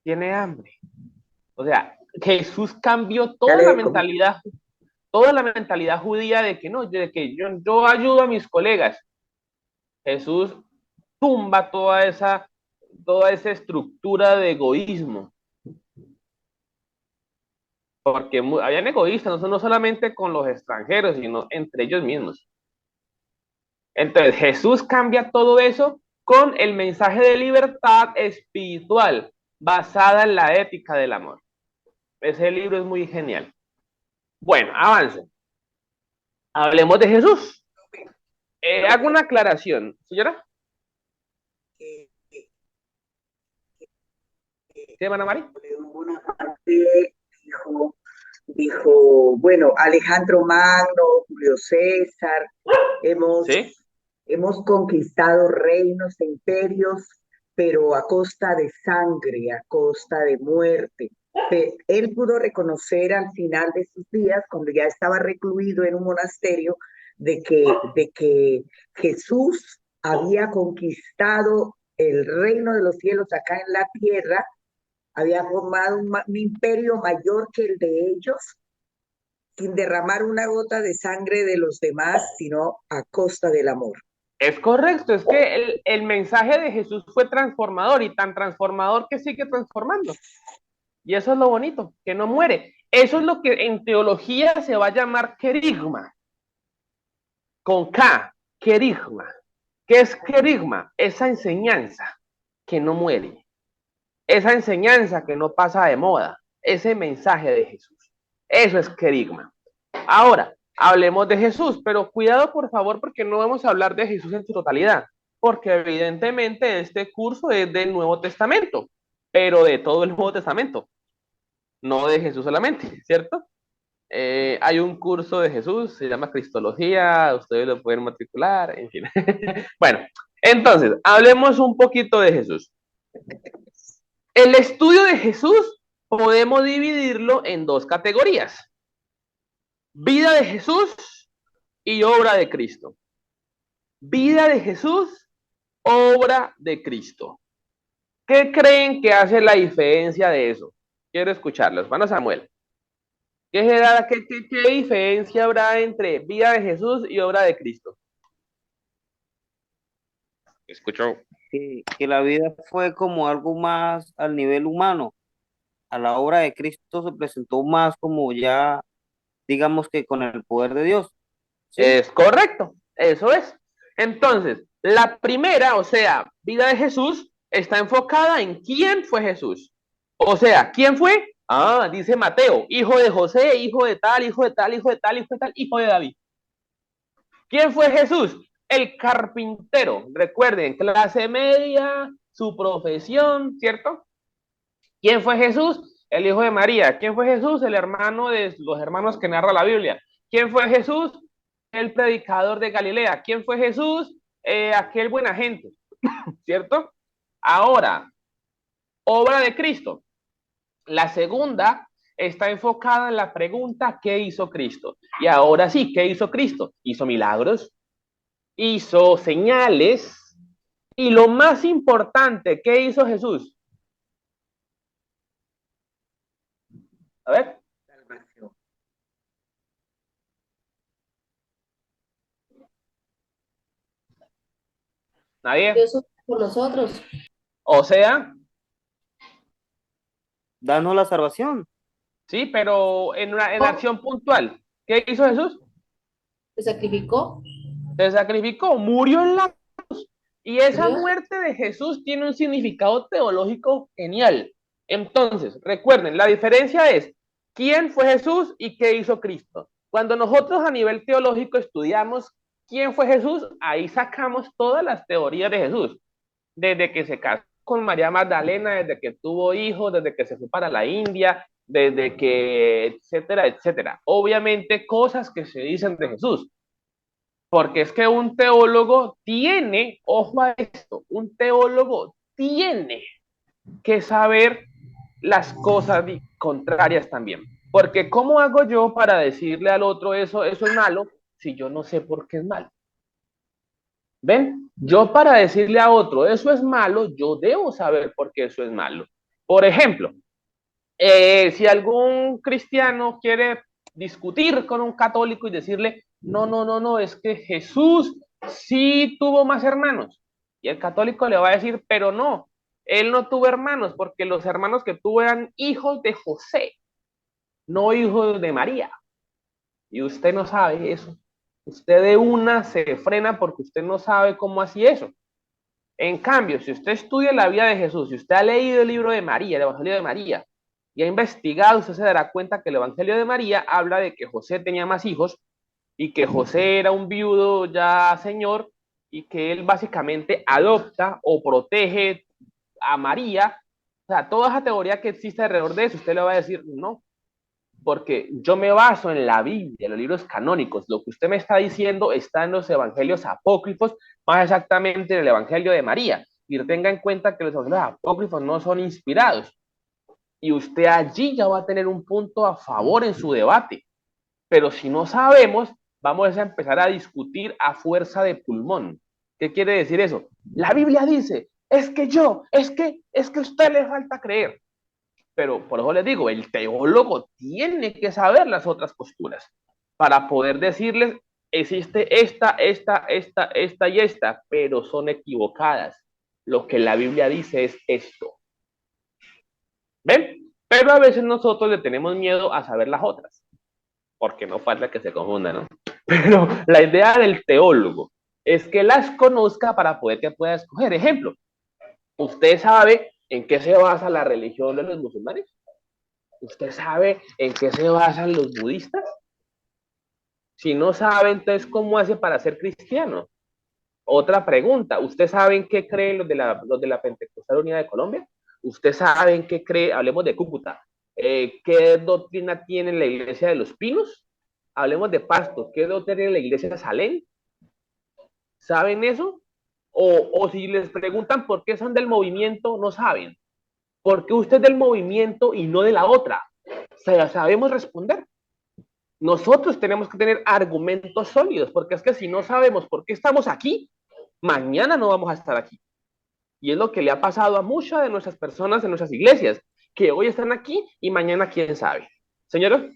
A: tiene hambre. O sea, Jesús cambió toda la mentalidad judía de que no, de que yo ayudo a mis colegas. Jesús tumba toda esa estructura de egoísmo. Porque habían egoístas, no solamente con los extranjeros, sino entre ellos mismos. Entonces Jesús cambia todo eso con el mensaje de libertad espiritual basada en la ética del amor. Ese libro es muy genial. Bueno, avancen. Hablemos de Jesús. Hago una aclaración, señora. ¿Sí, hermana Mari?
B: Una parte dijo, bueno, Alejandro Magno, Julio César, hemos conquistado reinos e imperios, pero a costa de sangre, a costa de muerte. Él pudo reconocer al final de sus días, cuando ya estaba recluido en un monasterio, de que Jesús había conquistado el reino de los cielos acá en la tierra, había formado un imperio mayor que el de ellos, sin derramar una gota de sangre de los demás, sino a costa del amor.
A: Es correcto, es que el mensaje de Jesús fue transformador, y tan transformador que sigue transformando. Y eso es lo bonito, que no muere. Eso es lo que en teología se va a llamar querigma. Con K, querigma. ¿Qué es querigma? Esa enseñanza que no muere. Esa enseñanza que no pasa de moda. Ese mensaje de Jesús. Eso es querigma. Ahora, hablemos de Jesús, pero cuidado por favor, porque no vamos a hablar de Jesús en su totalidad, porque evidentemente este curso es del Nuevo Testamento. pero de todo el Nuevo Testamento, no de Jesús solamente, ¿cierto? Hay un curso de Jesús, se llama Cristología, ustedes lo pueden matricular, en fin. Bueno, entonces, hablemos un poquito de Jesús. El estudio de Jesús podemos dividirlo en dos categorías: vida de Jesús y obra de Cristo. Vida de Jesús, obra de Cristo. ¿Qué creen que hace la diferencia de eso? Quiero escucharlos. Bueno, Samuel, ¿qué diferencia habrá entre vida de Jesús y obra de Cristo? Escucho.
D: Que la vida fue como algo más al nivel humano. A la obra de Cristo se presentó más como ya, digamos que con el poder de Dios. ¿Sí?
A: Es correcto, eso es. Entonces, la primera, o sea, vida de Jesús, está enfocada en quién fue Jesús. O sea, ¿quién fue? Ah, dice Mateo, hijo de José, hijo de tal, hijo de tal, hijo de tal, hijo de tal, hijo de David. ¿Quién fue Jesús? El carpintero. Recuerden, clase media, su profesión, ¿cierto? ¿Quién fue Jesús? El hijo de María. ¿Quién fue Jesús? El hermano de los hermanos que narra la Biblia. ¿Quién fue Jesús? El predicador de Galilea. ¿Quién fue Jesús? Aquel buena gente, ¿cierto? Ahora, obra de Cristo. La segunda está enfocada en la pregunta, ¿qué hizo Cristo? Y ahora sí, ¿qué hizo Cristo? Hizo milagros, hizo señales, y lo más importante, ¿qué hizo Jesús? A ver.
B: Salvación.
A: ¿Nadie?
C: Dios sufre por nosotros.
A: O sea,
D: Danos la salvación.
A: sí, pero en acción puntual. ¿Qué hizo Jesús?
C: Se sacrificó.
A: Se sacrificó, murió en la cruz. Y esa
C: ¿Murió?
A: muerte de Jesús tiene un significado teológico genial. Entonces, recuerden, la diferencia es quién fue Jesús y qué hizo Cristo. Cuando nosotros a nivel teológico estudiamos quién fue Jesús, ahí sacamos todas las teorías de Jesús. Desde que se casó con María Magdalena, desde que tuvo hijos, desde que se fue para la India, desde que, etcétera, etcétera. Obviamente cosas que se dicen de Jesús. Porque es que un teólogo tiene, ojo a esto, un teólogo tiene que saber las cosas contrarias también. Porque ¿cómo hago yo para decirle al otro eso es malo si yo no sé por qué es malo? ¿Ven? Yo para decirle a otro eso es malo, yo debo saber por qué eso es malo. Por ejemplo, si algún cristiano quiere discutir con un católico y decirle, no, no, no, no, es que Jesús sí tuvo más hermanos. Y el católico le va a decir, pero no, él no tuvo hermanos porque los hermanos que tuvo eran hijos de José, no hijos de María. Y usted no sabe eso. Usted de una se frena porque usted no sabe cómo así eso. En cambio, si usted estudia la vida de Jesús, si usted ha leído el libro de María, el Evangelio de María, y ha investigado, usted se dará cuenta que el Evangelio de María habla de que José tenía más hijos y que José era un viudo ya señor y que él básicamente adopta o protege a María. O sea, toda esa teoría que existe alrededor de eso, usted le va a decir, no, porque yo me baso en la Biblia, en los libros canónicos. Lo que usted me está diciendo está en los evangelios apócrifos, más exactamente en el Evangelio de María. Y tenga en cuenta que los evangelios apócrifos no son inspirados. Y usted allí ya va a tener un punto a favor en su debate. Pero si no sabemos, vamos a empezar a discutir a fuerza de pulmón. ¿Qué quiere decir eso? La Biblia dice, es que a usted le falta creer. Pero por eso les digo, el teólogo tiene que saber las otras posturas para poder decirles, existe esta y esta, pero son equivocadas. Lo que la Biblia dice es esto. ¿Ven? Pero a veces nosotros le tenemos miedo a saber las otras, porque no falta que se confunda, ¿no? Pero la idea del teólogo es que las conozca para poder que pueda escoger. Ejemplo, ¿usted sabe en qué se basa la religión de los musulmanes? ¿Usted sabe en qué se basan los budistas? Si no sabe, entonces, ¿cómo hace para ser cristiano? Otra pregunta, ¿usted sabe en qué creen los de la Pentecostal Unida de Colombia? ¿Usted sabe en qué cree? Hablemos de Cúcuta. ¿Qué doctrina tiene la iglesia de los Pinos? Hablemos de Pasto. ¿Qué doctrina tiene la iglesia de Salén? ¿Saben eso? O si les preguntan por qué son del movimiento, no saben. ¿Por qué usted es del movimiento y no de la otra? ¿Sabemos responder? Nosotros tenemos que tener argumentos sólidos, porque es que si no sabemos por qué estamos aquí, mañana no vamos a estar aquí. Y es lo que le ha pasado a muchas de nuestras personas en nuestras iglesias, que hoy están aquí y mañana quién sabe. Señora.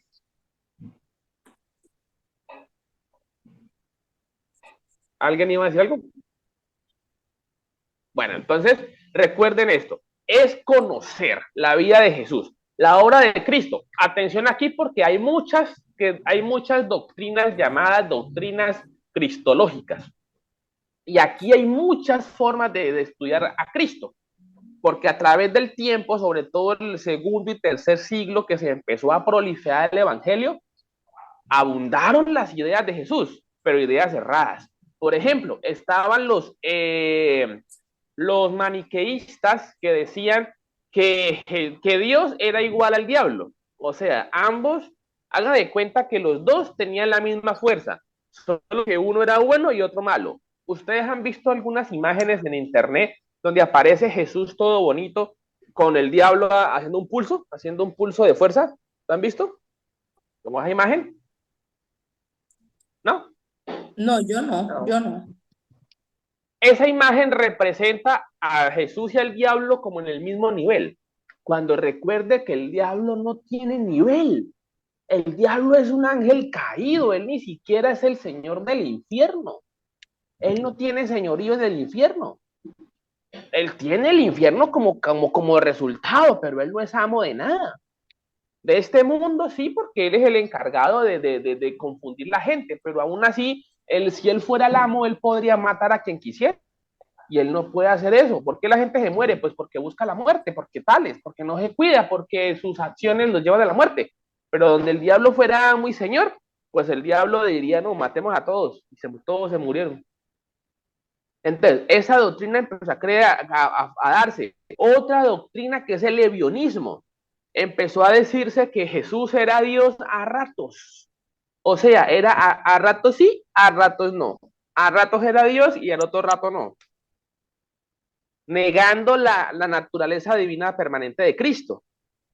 A: ¿Alguien iba a decir algo? Bueno, entonces recuerden esto, es conocer la vida de Jesús, la obra de Cristo. Atención aquí porque hay muchas doctrinas llamadas doctrinas cristológicas. Y aquí hay muchas formas de estudiar a Cristo, porque a través del tiempo, sobre todo en el segundo y tercer siglo que se empezó a proliferar el Evangelio, abundaron las ideas de Jesús, pero ideas erradas. Por ejemplo, estaban los maniqueístas que decían que Dios era igual al diablo. O sea, ambos, hagan de cuenta que los dos tenían la misma fuerza, solo que uno era bueno y otro malo. ¿Ustedes han visto algunas imágenes en internet donde aparece Jesús todo bonito con el diablo haciendo un pulso de fuerza? ¿Lo han visto? ¿Cómo es esa imagen? ¿No?
E: No, yo no.
A: Esa imagen representa a Jesús y al diablo como en el mismo nivel. Cuando recuerde que el diablo no tiene nivel. El diablo es un ángel caído, él ni siquiera es el señor del infierno. Él no tiene señorío en el infierno. Él tiene el infierno como resultado, pero él no es amo de nada. De este mundo sí, porque él es el encargado de confundir la gente, pero aún así, si él fuera el amo, él podría matar a quien quisiera. Y él no puede hacer eso. ¿Por qué la gente se muere? Pues porque busca la muerte, porque tales, porque no se cuida, porque sus acciones los llevan a la muerte. Pero donde el diablo fuera muy señor, pues el diablo diría, no, matemos a todos. Y todos se murieron. Entonces, esa doctrina empezó a darse. Otra doctrina que es el levionismo. Empezó a decirse que Jesús era Dios a ratos. O sea, era a ratos sí, a ratos no. A ratos era Dios y al otro rato no. Negando la naturaleza divina permanente de Cristo.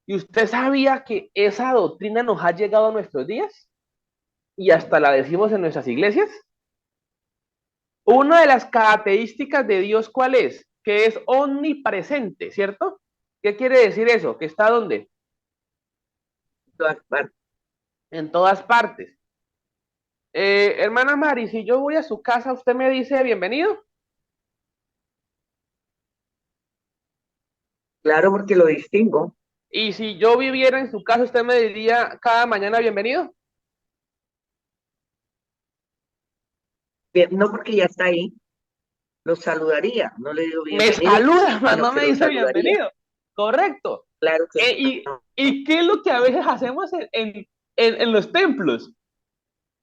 A: ¿Y usted sabía que esa doctrina nos ha llegado a nuestros días? Y hasta la decimos en nuestras iglesias. Una de las características de Dios, ¿cuál es? Que es omnipresente, ¿cierto? ¿Qué quiere decir eso? ¿Que está dónde?
B: En todas partes.
A: En todas partes. Hermana Mari, si yo voy a su casa, ¿usted me dice bienvenido?
B: Claro, porque lo distingo.
A: Y si yo viviera en su casa, ¿usted me diría cada mañana bienvenido?
B: Bien, no porque ya está ahí, lo saludaría, no le digo
A: Me
B: bienvenido,
A: saluda,
B: sino
A: no
B: que
A: me
B: lo
A: dice
B: saludaría.
A: bienvenido. Correcto.
B: Claro que
A: ¿Y qué es lo que a veces hacemos en los templos?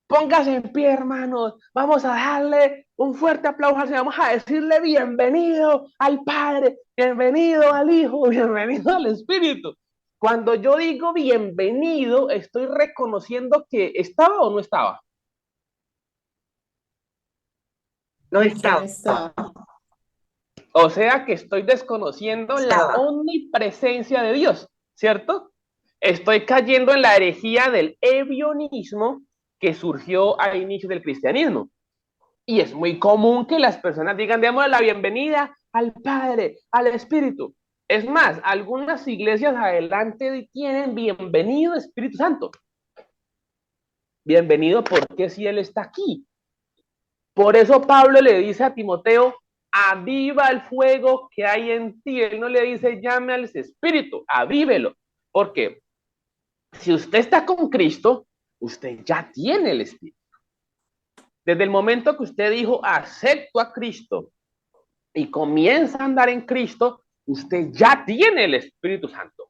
A: Póngase en pie, hermanos. Vamos a darle un fuerte aplauso al Señor. Vamos a decirle bienvenido al Padre, bienvenido al Hijo, bienvenido al Espíritu. Cuando yo digo bienvenido, estoy reconociendo que estaba o no estaba.
B: no estaba.
A: O sea que estoy desconociendo la omnipresencia de Dios, ¿cierto? Estoy cayendo en la herejía del evionismo que surgió a inicios del cristianismo. Y es muy común que las personas digan, demos la bienvenida al Padre, al Espíritu. Es más, algunas iglesias adelante tienen bienvenido Espíritu Santo. Bienvenido porque si Él está aquí. Por eso Pablo le dice a Timoteo, aviva el fuego que hay en ti. Él no le dice, llame al Espíritu, avívelo. Porque si usted está con Cristo, usted ya tiene el Espíritu. Desde el momento que usted dijo, acepto a Cristo y comienza a andar en Cristo, usted ya tiene el Espíritu Santo.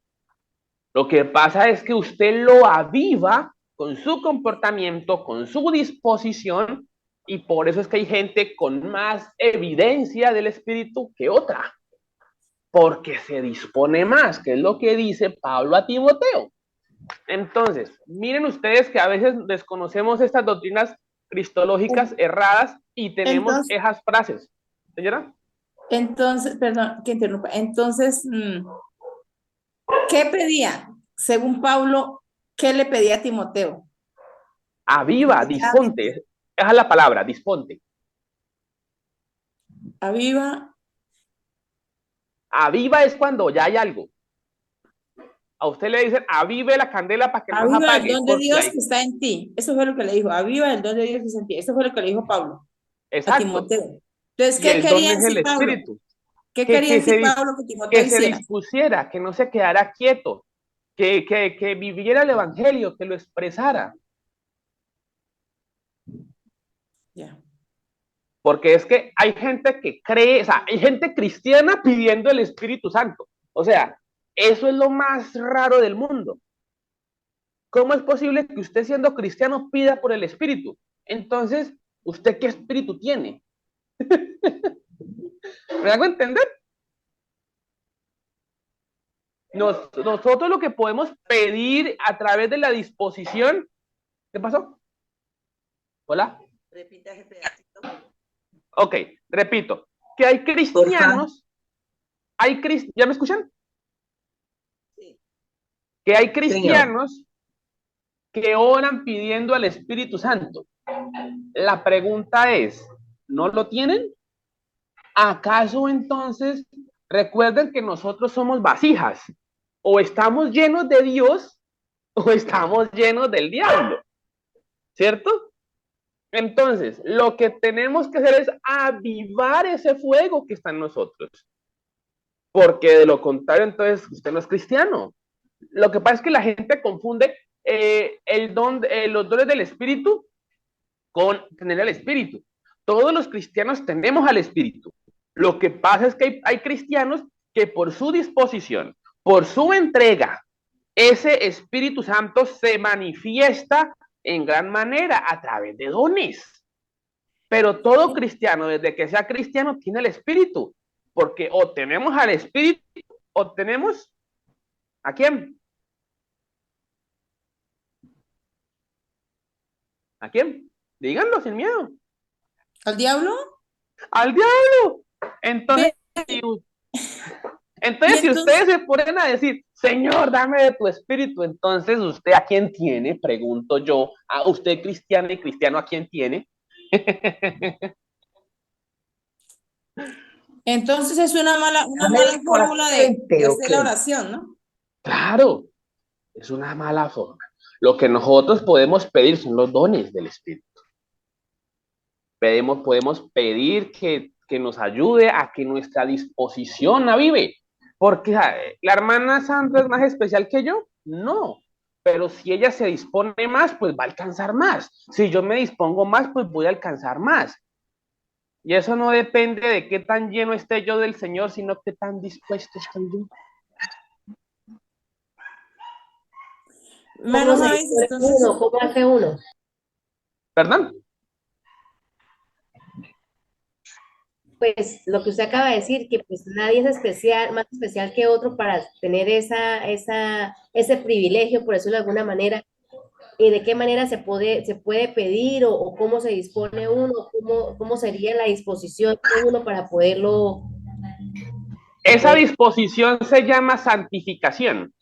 A: Lo que pasa es que usted lo aviva con su comportamiento, con su disposición, y por eso es que hay gente con más evidencia del Espíritu que otra. porque se dispone más, que es lo que dice Pablo a Timoteo. Entonces, miren ustedes que a veces desconocemos estas doctrinas cristológicas erradas y tenemos
E: Entonces,
A: esas frases. Señora,
E: entonces, perdón, que interrumpa. Entonces, ¿qué pedía? Según Pablo, ¿qué le pedía a Timoteo?
A: aviva, disponte. Esa es la palabra, disponte.
E: Aviva.
A: Aviva es cuando ya hay algo. A usted le dicen, avive la candela para que no se
E: Aviva el
A: apague.
E: don de
A: Porque
E: Dios
A: hay...
E: que está en ti. Eso fue lo que le dijo. Aviva el don de Dios que está en ti. Eso fue lo que le dijo Pablo a
A: Exacto.
E: Timoteo. Entonces,
A: Y
E: ¿qué
A: el don
E: quería
A: es el
E: decir Pablo?
A: espíritu.
E: ¿Qué quería decir
A: Que
E: Pablo que Timoteo
A: se
E: hiciera?
A: dispusiera, que no se quedara quieto, que viviera el evangelio, que lo expresara.
E: Ya.
A: Porque es que hay gente que cree, o sea, hay gente cristiana pidiendo el Espíritu Santo. O sea, eso es lo más raro del mundo. ¿Cómo es posible que usted siendo cristiano pida por el Espíritu? Entonces, ¿usted qué espíritu tiene? ¿Me hago entender? Nosotros lo que podemos pedir a través de la disposición. ¿Qué pasó? ¿Hola?
B: Repita ese pedacito.
A: Ok, repito. Que hay cristianos, ¿ya me escuchan?
B: Sí.
A: Que hay
B: Señor.
A: cristianos que oran pidiendo al Espíritu Santo. La pregunta es, ¿no lo tienen? ¿Acaso entonces recuerden que nosotros somos vasijas? O estamos llenos de Dios o estamos llenos del diablo, ¿cierto? Entonces, lo que tenemos que hacer es avivar ese fuego que está en nosotros. Porque de lo contrario, entonces, usted no es cristiano. Lo que pasa es que la gente confunde los dones del Espíritu con tener el Espíritu. Todos los cristianos tenemos al Espíritu. Lo que pasa es que hay cristianos que por su disposición, por su entrega, ese Espíritu Santo se manifiesta en gran manera a través de dones. Pero todo cristiano, desde que sea cristiano, tiene el Espíritu. Porque o tenemos al Espíritu o tenemos ¿a quién? ¿A quién? Díganlo sin miedo.
E: ¿Al diablo?
A: ¡Al diablo! Entonces, si ustedes se ponen a decir, Señor, dame de tu espíritu, entonces, ¿usted a quién tiene? Pregunto yo. ¿A usted cristiano y cristiano a quién tiene?
E: Entonces es una mala fórmula de hacer la oración, ¿no?
A: Claro, es una mala forma. Lo que nosotros podemos pedir son los dones del Espíritu. Podemos pedir que nos ayude a que nuestra disposición avive. Porque la hermana Sandra es más especial que yo. No. Pero si ella se dispone más, pues va a alcanzar más. Si yo me dispongo más, pues voy a alcanzar más. Y eso no depende de qué tan lleno esté yo del Señor, sino qué tan dispuesto estoy yo.
C: ¿Cómo se dispone uno? ¿Cómo hace uno?
A: ¿Perdón?
C: Pues lo que usted acaba de decir, que pues nadie es especial, más especial que otro para tener ese privilegio, por eso de alguna manera, y de qué manera se puede pedir o cómo se dispone uno, cómo sería la disposición de uno para poderlo.
A: Esa disposición se llama santificación.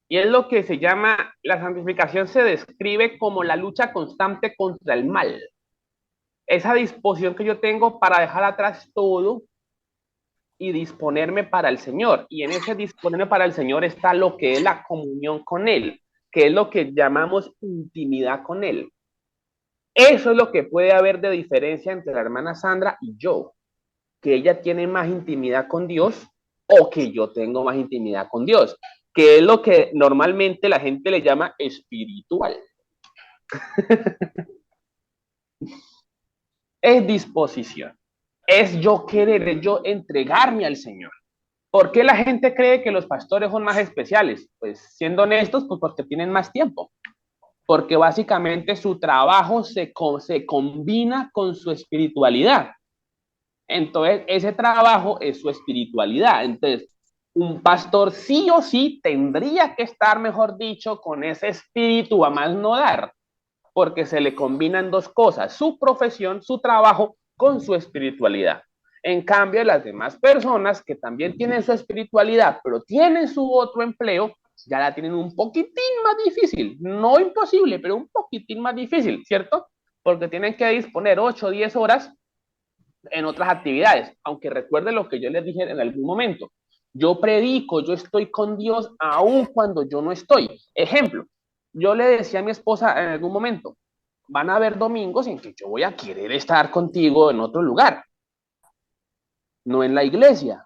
A: Y es lo que se llama, la santificación se describe como la lucha constante contra el mal. Esa disposición que yo tengo para dejar atrás todo y disponerme para el Señor. Y en ese disponerme para el Señor está lo que es la comunión con Él, que es lo que llamamos intimidad con Él. Eso es lo que puede haber de diferencia entre la hermana Sandra y yo, que ella tiene más intimidad con Dios o que yo tengo más intimidad con Dios, que es lo que normalmente la gente le llama espiritual. Es disposición, es yo querer, es yo entregarme al Señor. ¿Por qué la gente cree que los pastores son más especiales? Pues siendo honestos, pues porque tienen más tiempo, porque básicamente su trabajo se combina con su espiritualidad. Entonces, ese trabajo es su espiritualidad. Entonces, un pastor sí o sí tendría que estar, mejor dicho, con ese espíritu a más no dar, porque se le combinan dos cosas, su profesión, su trabajo con su espiritualidad. En cambio, las demás personas que también tienen su espiritualidad, pero tienen su otro empleo, ya la tienen un poquitín más difícil, no imposible, pero un poquitín más difícil, ¿cierto? Porque tienen que disponer 8 o 10 horas en otras actividades, aunque recuerde lo que yo les dije en algún momento. Yo predico, yo estoy con Dios aún cuando yo no estoy. Ejemplo, yo le decía a mi esposa en algún momento, van a haber domingos en que yo voy a querer estar contigo en otro lugar, no en la iglesia.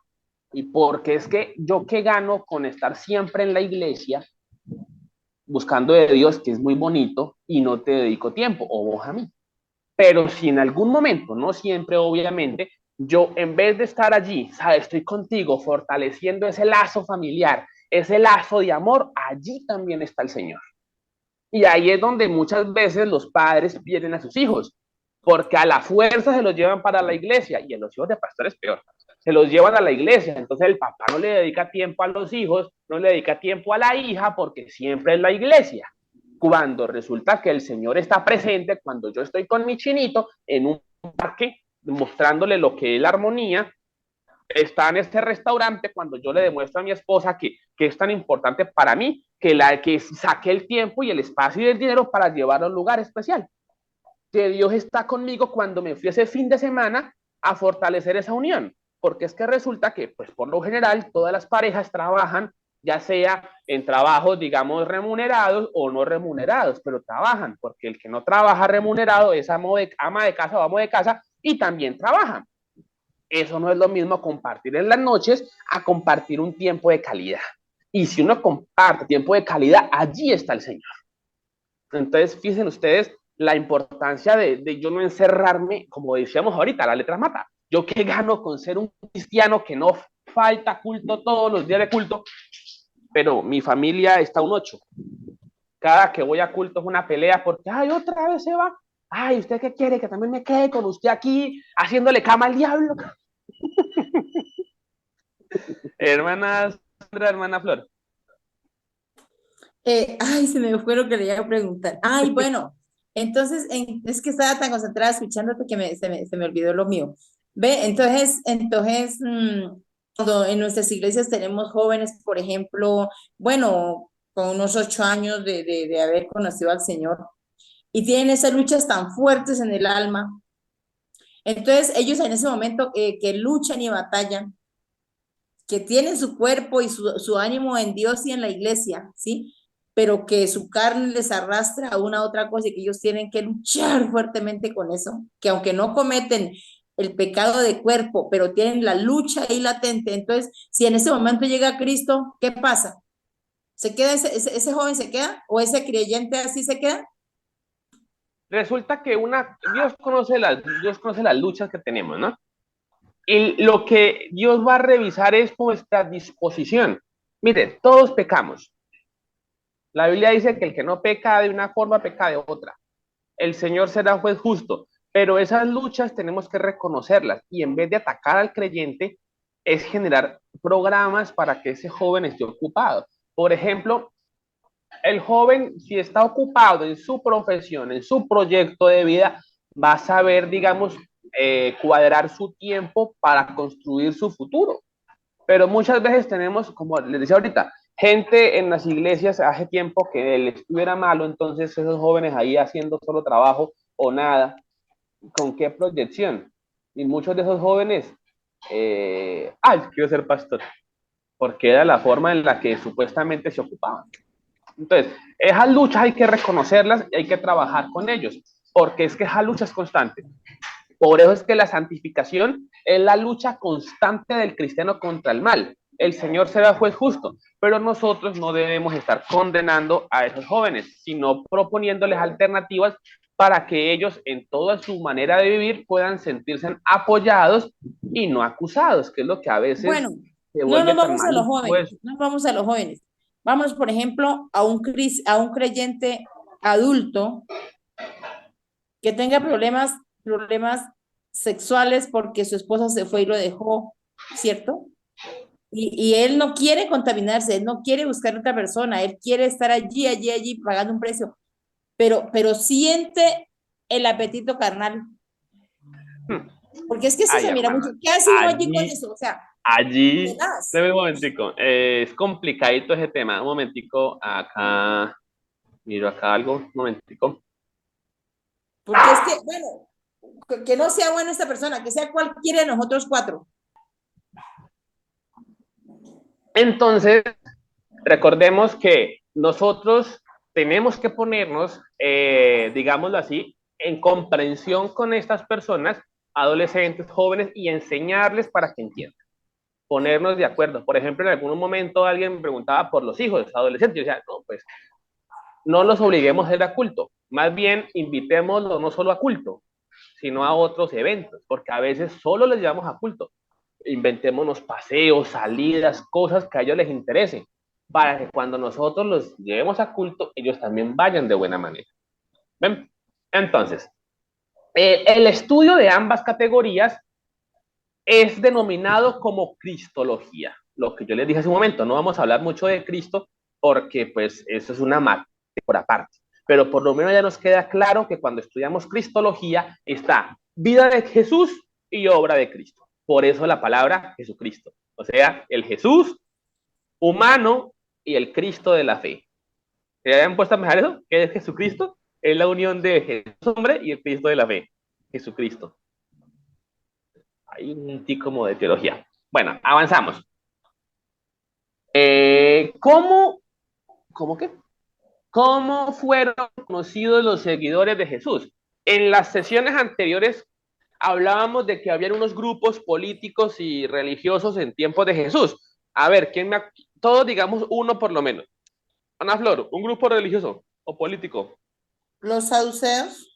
A: Y porque es que yo qué gano con estar siempre en la iglesia buscando de Dios, que es muy bonito, y no te dedico tiempo, o vos a mí. Pero si en algún momento, no siempre, obviamente, yo en vez de estar allí, ¿sabes? Estoy contigo fortaleciendo ese lazo familiar, ese lazo de amor, allí también está el Señor. Y ahí es donde muchas veces los padres pierden a sus hijos, porque a la fuerza se los llevan para la iglesia, y a los hijos de pastores peor, se los llevan a la iglesia, entonces el papá no le dedica tiempo a los hijos, no le dedica tiempo a la hija, porque siempre es la iglesia. Cuando resulta que el Señor está presente, cuando yo estoy con mi chinito en un parque, mostrándole lo que es la armonía, está en este restaurante, cuando yo le demuestro a mi esposa que es tan importante para mí, que saque el tiempo y el espacio y el dinero para llevarlo a un lugar especial. Que Dios está conmigo cuando me fui ese fin de semana a fortalecer esa unión, porque es que resulta que, pues por lo general, todas las parejas trabajan, ya sea en trabajos, digamos, remunerados o no remunerados, pero trabajan, porque el que no trabaja remunerado es ama de casa o amo de casa y también trabaja. Eso no es lo mismo compartir en las noches a compartir un tiempo de calidad. Y si uno comparte tiempo de calidad, allí está el Señor. Entonces, fíjense ustedes la importancia de yo no encerrarme, como decíamos ahorita, la letra mata. Yo qué gano con ser un cristiano que no falta culto todos los días de culto, pero mi familia está un 8. Cada que voy a culto es una pelea porque, ay, otra vez se va. Ay, ¿usted qué quiere? Que también me quede con usted aquí haciéndole cama al diablo. Hermana Sandra, hermana Flor.
E: Ay, se me fue lo que le iba a preguntar. Ay, bueno, entonces es que estaba tan concentrada escuchándote que se me olvidó lo mío. Ve, cuando en nuestras iglesias tenemos jóvenes, por ejemplo, bueno, con unos 8 años de haber conocido al Señor y tienen esas luchas tan fuertes en el alma, entonces ellos en ese momento que luchan y batallan, que tienen su cuerpo y su ánimo en Dios y en la iglesia, ¿sí? Pero que su carne les arrastra a una otra cosa y que ellos tienen que luchar fuertemente con eso, que aunque no cometen el pecado de cuerpo, pero tienen la lucha ahí latente. Entonces, si en ese momento llega Cristo, ¿qué pasa? ¿Se queda ese joven se queda? ¿O ese creyente así se queda?
A: Resulta que Dios conoce las luchas que tenemos, ¿no? Y lo que Dios va a revisar es nuestra disposición. Mire, todos pecamos. La Biblia dice que el que no peca de una forma, peca de otra. El Señor será juez justo, pero esas luchas tenemos que reconocerlas y en vez de atacar al creyente, es generar programas para que ese joven esté ocupado. Por ejemplo, el joven, si está ocupado en su profesión, en su proyecto de vida, va a saber, digamos, cuadrar su tiempo para construir su futuro. Pero muchas veces tenemos, como les decía ahorita, gente en las iglesias hace tiempo que él estuviera malo, entonces esos jóvenes ahí haciendo solo trabajo o nada, ¿con qué proyección? Y muchos de esos jóvenes, ay, quiero ser pastor, porque era la forma en la que supuestamente se ocupaban. Entonces, esas luchas hay que reconocerlas y hay que trabajar con ellos, porque es que esa lucha es constante. Por eso es que la santificación es la lucha constante del cristiano contra el mal. El Señor será juez justo, pero nosotros no debemos estar condenando a esos jóvenes, sino proponiéndoles alternativas para que ellos en toda su manera de vivir puedan sentirse apoyados y no acusados, que es lo que a veces
E: Bueno,
A: se
E: no
A: vuelve
E: nos
A: tan
E: vamos a los
A: maluco
E: jóvenes,
A: eso.
E: no vamos a los jóvenes. Vamos, por ejemplo, a un creyente adulto que tenga problemas sexuales porque su esposa se fue y lo dejó, ¿cierto? Y él no quiere contaminarse, él no quiere buscar a otra persona, él quiere estar allí, pagando un precio, pero siente el apetito carnal,
A: Hmm.
E: porque es que eso
A: Ay,
E: se mira mucho.
A: hermana,
E: ¿Qué hace uno allí con
A: allí,
E: eso? O sea,
A: allí,
E: tenaz.
A: deme un momentico, es complicadito ese tema, un momentico, acá, miro acá algo, un momentico.
E: Porque es que, bueno, que no sea buena esta persona, que sea cualquiera de nosotros cuatro.
A: Entonces, recordemos que nosotros tenemos que ponernos, digámoslo así, en comprensión con estas personas, adolescentes, jóvenes, y enseñarles para que entiendan. Ponernos de acuerdo. Por ejemplo, en algún momento alguien me preguntaba por los hijos adolescentes. Yo decía, no, pues no los obliguemos a ir a culto. Más bien, invitémoslos no solo a culto, sino a otros eventos, porque a veces solo les llevamos a culto. Inventémonos paseos, salidas, cosas que a ellos les interesen, para que cuando nosotros los llevemos a culto, ellos también vayan de buena manera. ¿Ven? Entonces, el estudio de ambas categorías es denominado como cristología. Lo que yo les dije hace un momento, no vamos a hablar mucho de Cristo porque pues eso es una materia por aparte. Pero por lo menos ya nos queda claro que cuando estudiamos cristología está vida de Jesús y obra de Cristo. Por eso la palabra Jesucristo. O sea, el Jesús humano y el Cristo de la fe. ¿Se habían puesto a pensar eso? ¿Qué es Jesucristo? Es la unión de Jesús hombre y el Cristo de la fe. Jesucristo. Hay un tipo como de teología. Bueno, avanzamos. ¿Cómo, cómo qué? ¿Cómo fueron conocidos los seguidores de Jesús? En las sesiones anteriores hablábamos de que habían unos grupos políticos y religiosos en tiempos de Jesús. A ver, todos digamos uno por lo menos. Ana Flor, un grupo religioso o político.
E: Los saduceos.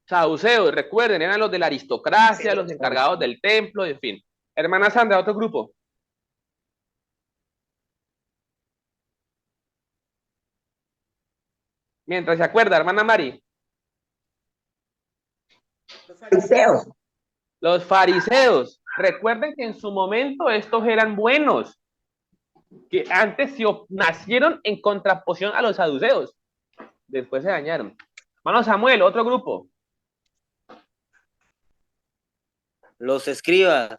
A: Saduceos, recuerden, eran los de la aristocracia, los encargados del templo, en fin. Hermana Sandra, otro grupo. Mientras se acuerda, hermana Mari.
B: Los fariseos.
A: Los fariseos. Recuerden que en su momento estos eran buenos, que antes nacieron en contraposición a los saduceos. Después se dañaron. Hermano Samuel, otro grupo.
D: Los escribas.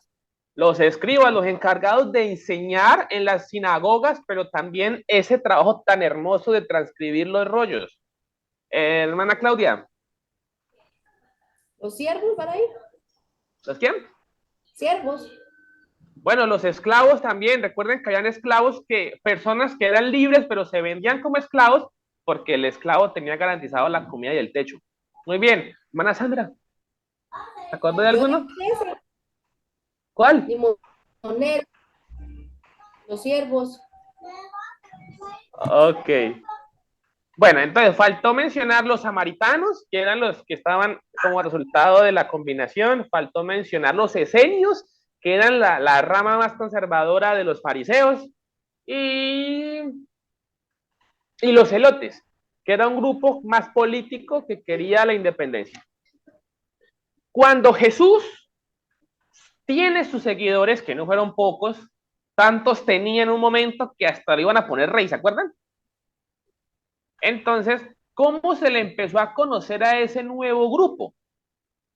A: Los escribas, los encargados de enseñar en las sinagogas, pero también ese trabajo tan hermoso de transcribir los rollos. Hermana Claudia.
C: ¿Los siervos van ahí?
A: ¿Los quién?
C: Siervos.
A: Bueno, los esclavos también. Recuerden que habían esclavos personas que eran libres, pero se vendían como esclavos porque el esclavo tenía garantizado la comida y el techo. Muy bien. Hermana Sandra, ¿te acuerdas de
C: Yo
A: alguno?
C: ese,
A: ¿Cuál?
C: limonero, los siervos.
A: Ok. Bueno, entonces faltó mencionar los samaritanos, que eran los que estaban como resultado de la combinación. Faltó mencionar los esenios, que eran la rama más conservadora de los fariseos. Y los celotes, que era un grupo más político que quería la independencia. Cuando Jesús tiene sus seguidores, que no fueron pocos, tantos tenía en un momento que hasta le iban a poner rey, ¿se acuerdan? Entonces, ¿cómo se le empezó a conocer a ese nuevo grupo?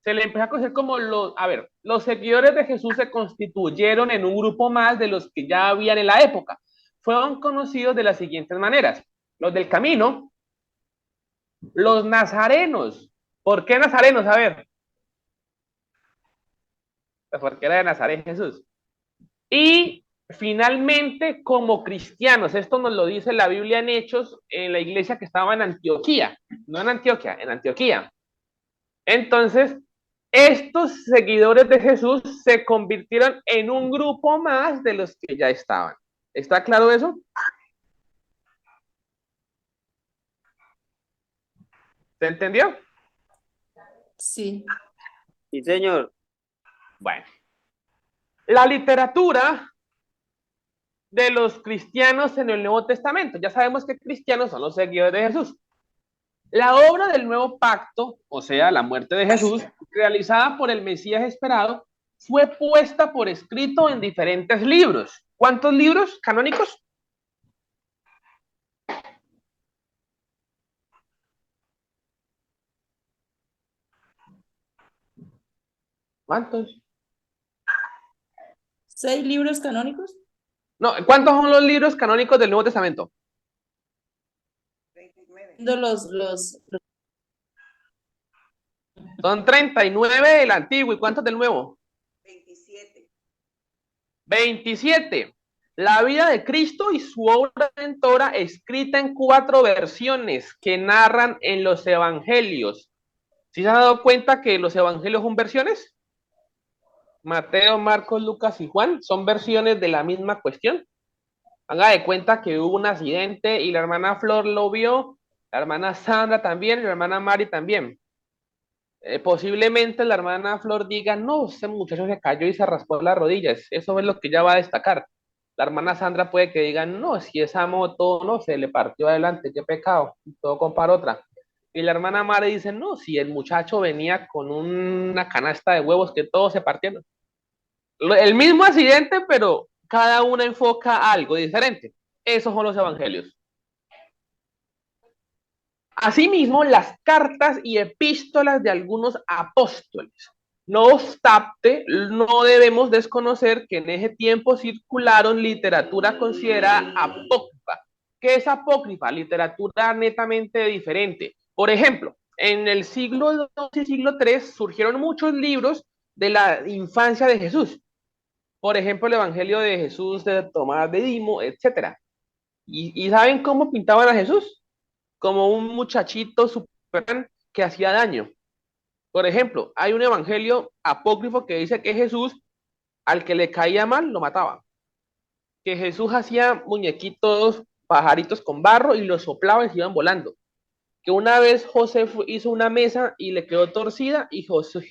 A: Se le empezó a conocer como los seguidores de Jesús se constituyeron en un grupo más de los que ya habían en la época. Fueron conocidos de las siguientes maneras. Los del camino, los nazarenos. ¿Por qué nazarenos? A ver. Porque era de Nazaret Jesús. Y finalmente, como cristianos, esto nos lo dice la Biblia en Hechos, en la iglesia que estaba en Antioquía, no en Antioquia, en Antioquía. Entonces, estos seguidores de Jesús se convirtieron en un grupo más de los que ya estaban. ¿Está claro eso? ¿Se entendió?
E: Sí.
D: Sí, señor.
A: Bueno, la literatura de los cristianos en el Nuevo Testamento. Ya sabemos que cristianos son los seguidores de Jesús. La obra del nuevo pacto, o sea, la muerte de Jesús, realizada por el Mesías esperado, fue puesta por escrito en diferentes libros. ¿Cuántos libros canónicos? ¿Cuántos?
E: 6 libros canónicos.
A: No, ¿cuántos son los libros canónicos del Nuevo Testamento?
B: 39.
E: Los
A: Son 39 del Antiguo. ¿Y cuántos del Nuevo?
B: 27.
A: 27. La vida de Cristo y su obra redentora escrita en 4 versiones que narran en los evangelios. ¿Sí se han dado cuenta que los evangelios son versiones? Mateo, Marcos, Lucas y Juan son versiones de la misma cuestión. Haga de cuenta que hubo un accidente y la hermana Flor lo vio, la hermana Sandra también y la hermana Mari también. Posiblemente la hermana Flor diga, no, ese muchacho se cayó y se raspó las rodillas. Eso es lo que ella va a destacar. La hermana Sandra puede que diga, no, si esa moto no se le partió adelante, qué pecado, todo compara otra. Y la hermana Mari dice, no, si el muchacho venía con una canasta de huevos que todos se partieron. El mismo accidente, pero cada una enfoca algo diferente. Esos son los evangelios. Asimismo, las cartas y epístolas de algunos apóstoles. No obstante, no debemos desconocer que en ese tiempo circularon literatura considerada apócrifa. ¿Qué es apócrifa? Literatura netamente diferente. Por ejemplo, en el siglo II y siglo III surgieron muchos libros de la infancia de Jesús. Por ejemplo, el Evangelio de Jesús, de Tomás de Dimo, etc. ¿Y saben cómo pintaban a Jesús? Como un muchachito super que hacía daño. Por ejemplo, hay un evangelio apócrifo que dice que Jesús, al que le caía mal, lo mataba. Que Jesús hacía muñequitos, pajaritos con barro y los soplaba y se iban volando. Que una vez José hizo una mesa y le quedó torcida y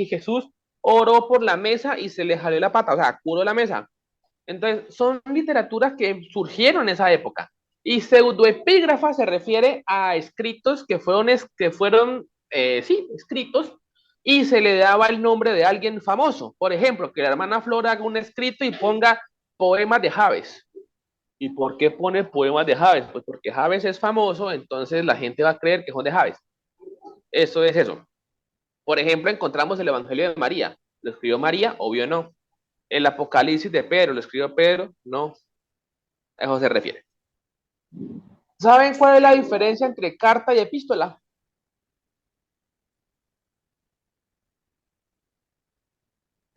A: Jesús oró por la mesa y se le jaló la pata, o sea, curó la mesa. Entonces, son literaturas que surgieron en esa época. Y pseudoepígrafa se refiere a escritos sí, escritos, y se le daba el nombre de alguien famoso. Por ejemplo, que la hermana Flora haga un escrito y ponga poemas de Javes. ¿Y por qué pone poemas de Javes? Pues porque Javes es famoso, entonces la gente va a creer que son de Javes. Eso es eso. Por ejemplo, encontramos el Evangelio de María. ¿Lo escribió María? Obvio no. El Apocalipsis de Pedro, ¿lo escribió Pedro? No. A eso se refiere. ¿Saben cuál es la diferencia entre carta y epístola?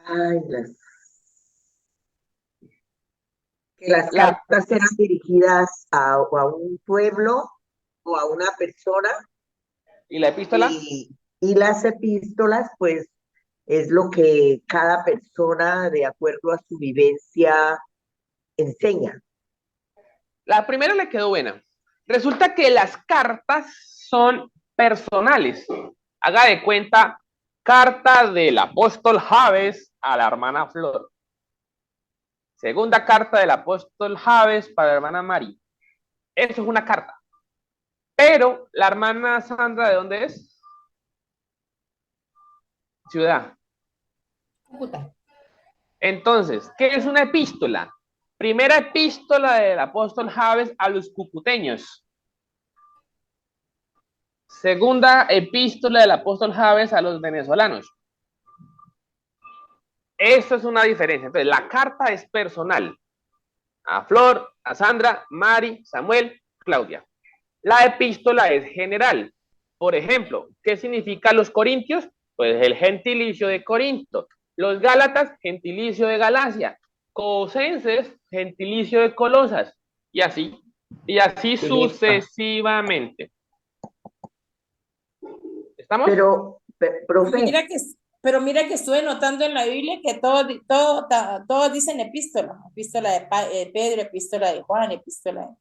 B: Ay, que las
A: La,
B: cartas eran dirigidas o a un pueblo o a una persona
A: ¿Y la epístola?
B: y las epístolas, pues, es lo que cada persona, de acuerdo a su vivencia, enseña.
A: La primera le quedó buena. Resulta que las cartas son personales. Haga de cuenta, carta del apóstol Javes a la hermana Flor. Segunda carta del apóstol Javes para la hermana Mari. Eso es una carta. Pero la hermana Sandra, ¿de dónde es? Ciudad.
C: Cúcuta.
A: Entonces, ¿qué es una epístola? Primera epístola del apóstol Javes a los cucuteños. Segunda epístola del apóstol Javes a los venezolanos. Eso es una diferencia. Entonces, la carta es personal. A Flor, a Sandra, Mari, Samuel, Claudia. La epístola es general. Por ejemplo, ¿qué significa los corintios? Pues el gentilicio de Corinto. Los gálatas, gentilicio de Galacia. Colosenses, gentilicio de Colosas. Y así sucesivamente. ¿Estamos?
B: Profe,
E: Pero mira que estuve notando en la Biblia que todos dicen epístola, epístola de Pedro, epístola de Juan, epístola de...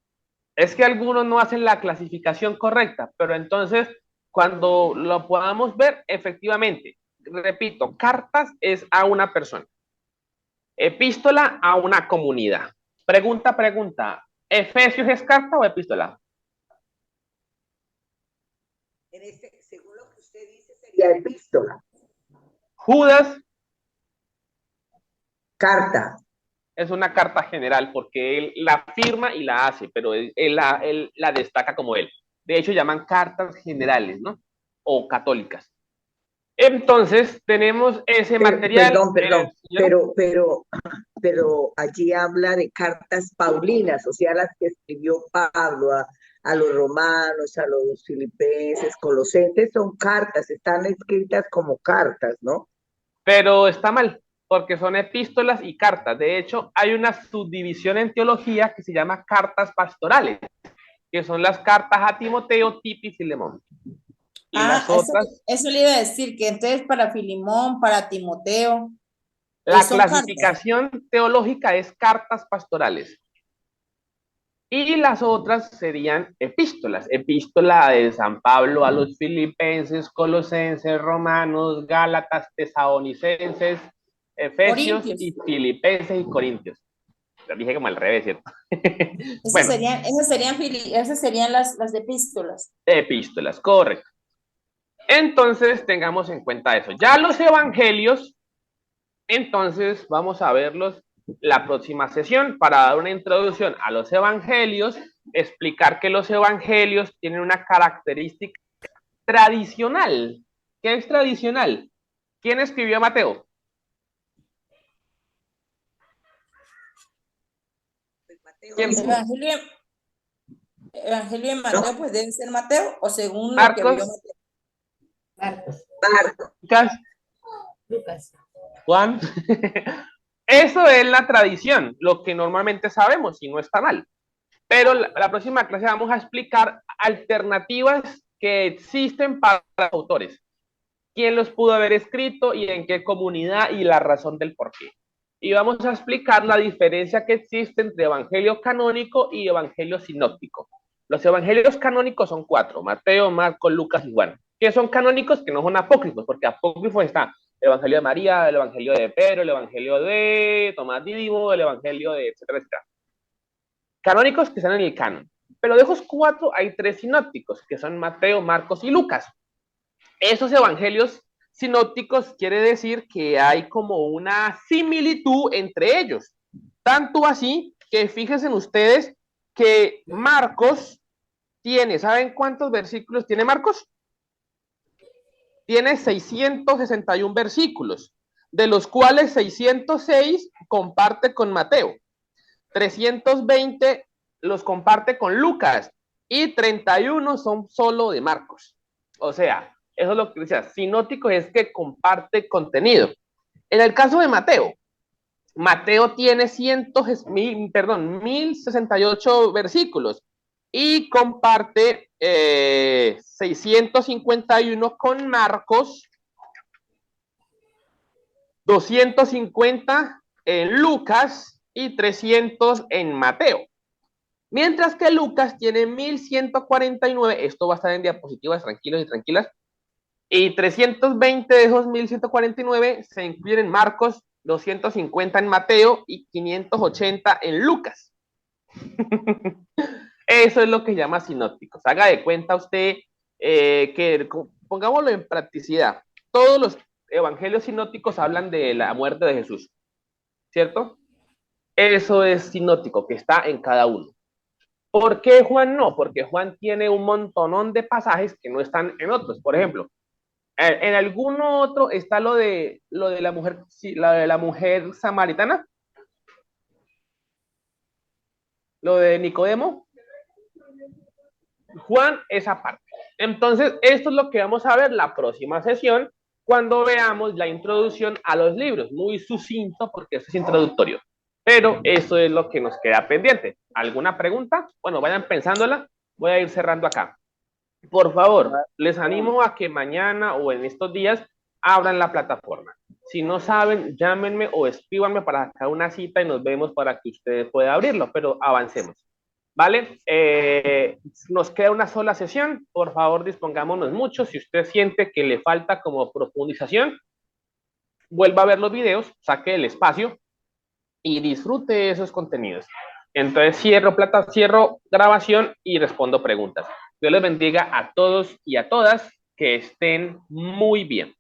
A: Es que algunos no hacen la clasificación correcta, pero entonces cuando lo podamos ver, efectivamente, repito, cartas es a una persona, epístola a una comunidad. Pregunta, ¿Efesios es carta o epístola?
B: según lo que usted dice, sería epístola.
A: Judas,
B: Carta.
A: Es una carta general porque él la firma y la hace, pero él la destaca como él. De hecho, llaman cartas generales, ¿no? O católicas. Entonces, tenemos ese material.
B: Pero allí habla de cartas paulinas, o sea, las que escribió Pablo a los romanos, a los filipenses, colosenses, son cartas, están escritas como cartas, ¿no?
A: Pero está mal, porque son epístolas y cartas. De hecho, hay una subdivisión en teología que se llama cartas pastorales, que son las cartas a Timoteo, Tito y Filemón. Y las otras...
E: Eso le iba a decir, que entonces para Filemón, para Timoteo,
A: la
E: son
A: clasificación teológica es cartas pastorales. Y las otras serían epístolas. Epístola de San Pablo a los filipenses, colosenses, romanos, gálatas, tesalonicenses, efesios y filipenses y corintios. Lo dije como al revés, ¿cierto?
E: Esas serían las epístolas.
A: Epístolas, correcto. Entonces, tengamos en cuenta eso. Ya los evangelios, entonces vamos a verlos la próxima sesión para dar una introducción a los evangelios, explicar que los evangelios tienen una característica tradicional. ¿Qué es tradicional? ¿Quién escribió Mateo?
E: ¿Quién? Evangelio de Mateo, pues debe ser Mateo, o según
A: Marcos,
E: lo que vio Mateo.
A: Marcos.
C: Lucas.
A: Juan. Eso es la tradición, lo que normalmente sabemos y no está mal. Pero la próxima clase vamos a explicar alternativas que existen para los autores. Quién los pudo haber escrito y en qué comunidad y la razón del porqué. Y vamos a explicar la diferencia que existe entre evangelio canónico y evangelio sinóptico. Los evangelios canónicos son 4, Mateo, Marcos, Lucas y Juan. ¿Qué son canónicos? Que no son apócrifos, porque apócrifos está el evangelio de María, el evangelio de Pedro, el evangelio de Tomás Dídimo, el evangelio de etcétera, etcétera. Canónicos que están en el canon. Pero de esos 4 hay 3 sinópticos, que son Mateo, Marcos y Lucas. Esos evangelios sinópticos quiere decir que hay como una similitud entre ellos. Tanto así que fíjense ustedes que Marcos tiene, ¿saben cuántos versículos tiene Marcos? Tiene 661 versículos, de los cuales 606 comparte con Mateo, 320 los comparte con Lucas y 31 son solo de Marcos. O sea, eso es lo que decía, sinóptico es que comparte contenido. En el caso de Mateo, Mateo tiene 1068 versículos y comparte 651 con Marcos, 250 en Lucas y 300 en Mateo. Mientras que Lucas tiene 1149, esto va a estar en diapositivas, tranquilos y tranquilas, y 320 de esos 1149 se incluyen en Marcos, 250 en Mateo y 580 en Lucas. Eso es lo que llama sinópticos. Haga de cuenta usted que, pongámoslo en practicidad, todos los evangelios sinópticos hablan de la muerte de Jesús, ¿cierto? Eso es sinóptico, que está en cada uno. ¿Por qué Juan no? Porque Juan tiene un montonón de pasajes que no están en otros. Por ejemplo, en alguno otro está lo de la mujer, sí, la mujer samaritana, lo de Nicodemo. Juan, esa parte. Entonces, esto es lo que vamos a ver la próxima sesión cuando veamos la introducción a los libros. Muy sucinto porque esto es introductorio. Pero eso es lo que nos queda pendiente. ¿Alguna pregunta? Bueno, vayan pensándola. Voy a ir cerrando acá. Por favor, les animo a que mañana o en estos días abran la plataforma. Si no saben, llámenme o escríbanme para sacar una cita y nos vemos para que ustedes puedan abrirlo, pero avancemos. ¿Vale? Nos queda una sola sesión. Por favor, dispongámonos mucho. Si usted siente que le falta como profundización, vuelva a ver los videos, saque el espacio y disfrute esos contenidos. Entonces cierro grabación y respondo preguntas. Dios les bendiga a todos y a todas, que estén muy bien.